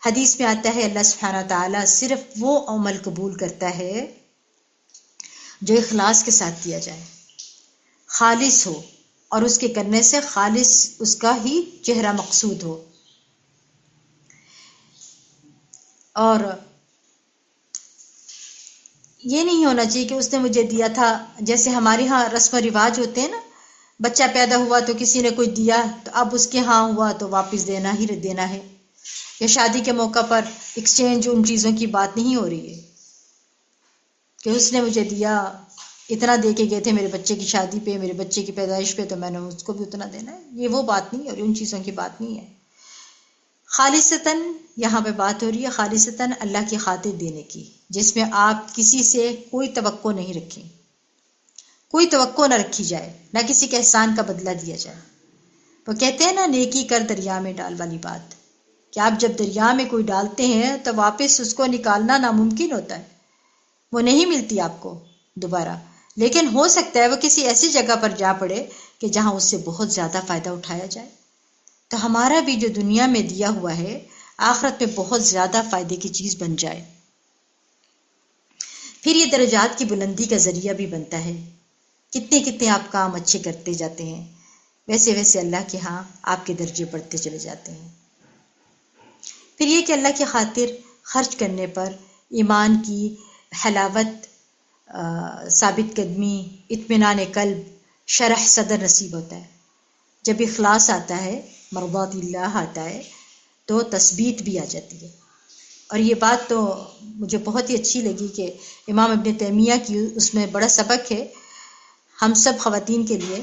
حدیث میں آتا ہے اللہ سبحانہ تعالیٰ صرف وہ عمل قبول کرتا ہے جو اخلاص کے ساتھ کیا جائے، خالص ہو، اور اس کے کرنے سے خالص اس کا ہی چہرہ مقصود ہو۔ اور یہ نہیں ہونا چاہیے کہ اس نے مجھے دیا تھا، جیسے ہمارے ہاں رسم و رواج ہوتے ہیں نا، بچہ پیدا ہوا تو کسی نے کوئی دیا تو اب اس کے ہاں ہوا تو واپس دینا ہی دینا ہے، یا شادی کے موقع پر ایکسچینج، ان چیزوں کی بات نہیں ہو رہی ہے کہ اس نے مجھے دیا، اتنا دے کے گئے تھے میرے بچے کی شادی پہ، میرے بچے کی پیدائش پہ، تو میں نے اس کو بھی اتنا دینا ہے، یہ وہ بات نہیں ہو رہی، ان چیزوں کی بات نہیں ہے۔ خالصتاً یہاں پہ بات ہو رہی ہے خالصتاً اللہ کی خاطر دینے کی، جس میں آپ کسی سے کوئی توقع نہیں رکھیں، کوئی توقع نہ رکھی جائے، نہ کسی کے احسان کا بدلہ دیا جائے۔ وہ کہتے ہیں نا نیکی کر دریا میں ڈال والی بات، کہ آپ جب دریا میں کوئی ڈالتے ہیں تو واپس اس کو نکالنا ناممکن ہوتا ہے، وہ نہیں ملتی آپ کو دوبارہ، لیکن ہو سکتا ہے وہ کسی ایسی جگہ پر جا پڑے کہ جہاں اس سے بہت زیادہ فائدہ اٹھایا جائے۔ تو ہمارا بھی جو دنیا میں دیا ہوا ہے آخرت میں بہت زیادہ فائدے کی چیز بن جائے، پھر یہ درجات کی بلندی کا ذریعہ بھی بنتا ہے۔ کتنے کتنے آپ کام اچھے کرتے جاتے ہیں، ویسے ویسے اللہ کے ہاں آپ کے درجے بڑھتے چلے جاتے ہیں۔ پھر یہ کہ اللہ کی خاطر خرچ کرنے پر ایمان کی حلاوت، ثابت قدمی، اطمینان قلب، شرح صدر نصیب ہوتا ہے۔ جب اخلاص آتا ہے، مرضات اللہ آتا ہے، تو تثبیت بھی آ جاتی ہے۔ اور یہ بات تو مجھے بہت ہی اچھی لگی کہ امام ابن تیمیہ کی اس میں بڑا سبق ہے ہم سب خواتین کے لیے۔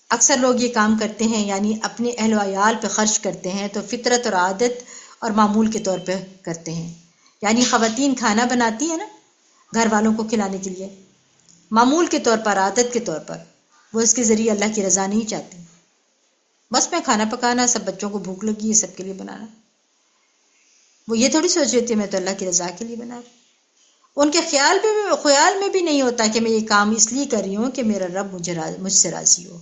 اکثر لوگ یہ کام کرتے ہیں، یعنی اپنے اہل و عیال پہ خرچ کرتے ہیں تو فطرت اور عادت اور معمول کے طور پہ کرتے ہیں، یعنی خواتین کھانا بناتی ہیں نا گھر والوں کو کھلانے کے لیے، معمول کے طور پر، عادت کے طور پر، وہ اس کے ذریعے اللہ کی رضا نہیں چاہتی، بس میں کھانا پکانا، سب بچوں کو بھوک لگی ہے سب کے لیے بنانا، وہ یہ تھوڑی سوچ رہی تھی میں تو اللہ کی رضا کے لیے بنا رہی۔ ان کے خیال میں بھی نہیں ہوتا کہ میں یہ کام اس لیے کر رہی ہوں کہ میرا رب مجھ سے راضی ہو،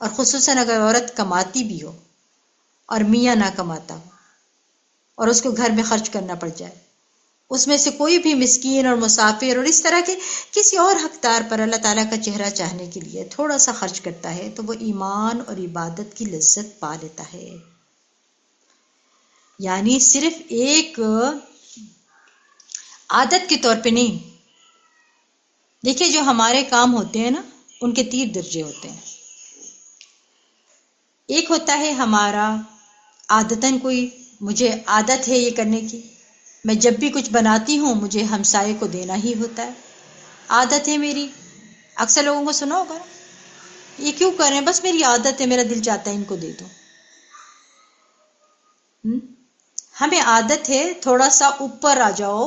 اور خصوصاً اگر عورت کماتی بھی ہو اور میاں نہ کماتا ہو اور اس کو گھر میں خرچ کرنا پڑ جائے، اس میں سے کوئی بھی مسکین اور مسافر اور اس طرح کے کسی اور حقدار پر اللہ تعالیٰ کا چہرہ چاہنے کے لیے تھوڑا سا خرچ کرتا ہے تو وہ ایمان اور عبادت کی لذت پا لیتا ہے۔ یعنی صرف ایک عادت کے طور پہ نہیں۔ دیکھیں جو ہمارے کام ہوتے ہیں نا ان کے 3 درجے ہوتے ہیں۔ ایک ہوتا ہے ہمارا عادتاً، کوئی مجھے عادت ہے یہ کرنے کی، میں جب بھی کچھ بناتی ہوں مجھے ہمسائے کو دینا ہی ہوتا ہے، عادت ہے میری۔ اکثر لوگوں کو سنا ہوگا یہ کیوں کر رہے ہیں، بس میری عادت ہے، میرا دل چاہتا ہے ان کو دے دو۔ ہمیں عادت ہے، تھوڑا سا اوپر آ جاؤ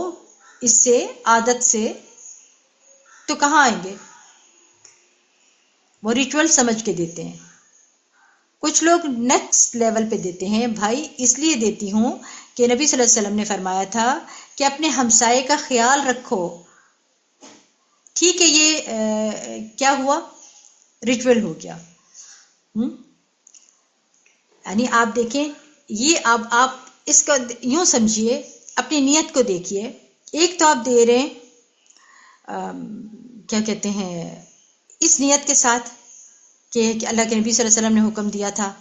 اس سے، عادت سے تو کہاں آئیں گے؟ وہ ریچول سمجھ کے دیتے ہیں۔ کچھ لوگ نیکسٹ لیول پہ دیتے ہیں، بھائی اس لیے دیتی ہوں کہ نبی صلی اللہ علیہ وسلم نے فرمایا تھا کہ اپنے ہمسائے کا خیال رکھو۔ ٹھیک ہے، یہ کیا ہوا؟ ریچول ہو گیا۔ یعنی آپ دیکھیں، یہ اب آپ اس کا یوں سمجھیے، اپنی نیت کو دیکھیے۔ ایک تو آپ دے رہے ہیں کیا کہتے ہیں اس نیت کے ساتھ کہ اللہ کے نبی صلی اللہ علیہ وسلم نے حکم دیا تھا،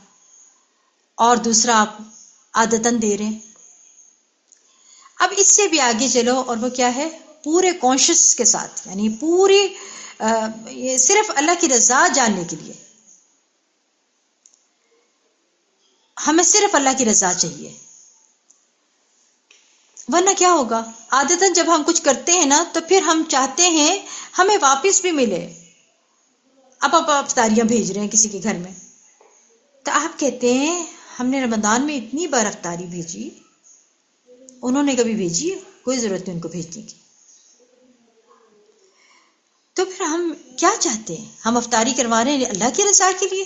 اور دوسرا آپ عادتاً دے رہے ہیں۔ اب اس سے بھی آگے چلو، اور وہ کیا ہے؟ پورے کانشس کے ساتھ، یعنی پوری یہ صرف اللہ کی رضا جاننے کے لیے. ہمیں صرف اللہ کی رضا چاہیے، ورنہ کیا ہوگا؟ عادتاً جب ہم کچھ کرتے ہیں نا تو پھر ہم چاہتے ہیں ہمیں واپس بھی ملے. اب آپ افطاریاں بھیج رہے ہیں کسی کے گھر میں، تو آپ کہتے ہیں ہم نے رمضان میں اتنی بار افطاری بھیجی، انہوں نے کبھی بھیجی ہے؟ کوئی ضرورت نہیں ان کو بھیجنے کی. تو پھر ہم کیا چاہتے ہیں؟ ہم افطاری کروا رہے ہیں اللہ کی رضا کے لیے.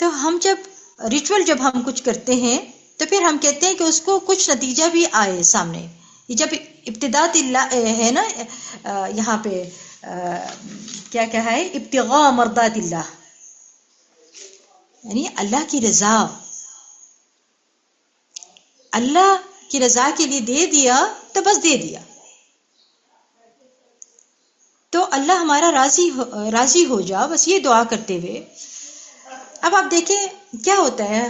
تو ہم جب ہم کچھ کرتے ہیں تو پھر ہم کہتے ہیں کہ اس کو کچھ نتیجہ بھی آئے سامنے. یہ جب ابتداء اللہ ہے نا، یہاں پہ کیا کہا ہے؟ ابتغاء مرضات اللہ، یعنی اللہ کی رضا. اللہ کی رضا کے لیے دے دیا تو بس دے دیا، تو اللہ ہمارا راضی ہو جا، بس یہ دعا کرتے ہوئے. اب آپ دیکھیں کیا ہوتا ہے،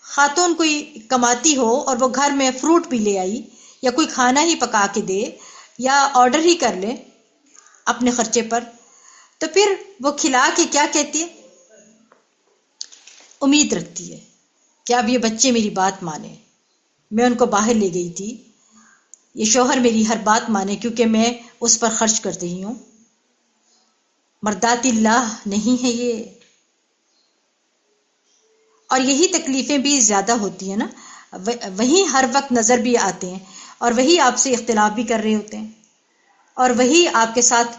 خاتون کوئی کماتی ہو اور وہ گھر میں فروٹ بھی لے آئی یا کوئی کھانا ہی پکا کے دے یا آرڈر ہی کر لے اپنے خرچے پر، تو پھر وہ کھلا کے کیا کہتی ہے؟ امید رکھتی ہے کہ اب یہ بچے میری بات مانے. میں ان کو باہر لے گئی تھی، یہ شوہر میری ہر بات مانے کیونکہ میں اس پر خرچ کر رہی ہوں. مرضات اللہ نہیں ہے یہ. اور یہی تکلیفیں بھی زیادہ ہوتی ہیں نا، وہی ہر وقت نظر بھی آتے ہیں، اور وہی آپ سے اختلاف بھی کر رہے ہوتے ہیں، اور وہی آپ کے ساتھ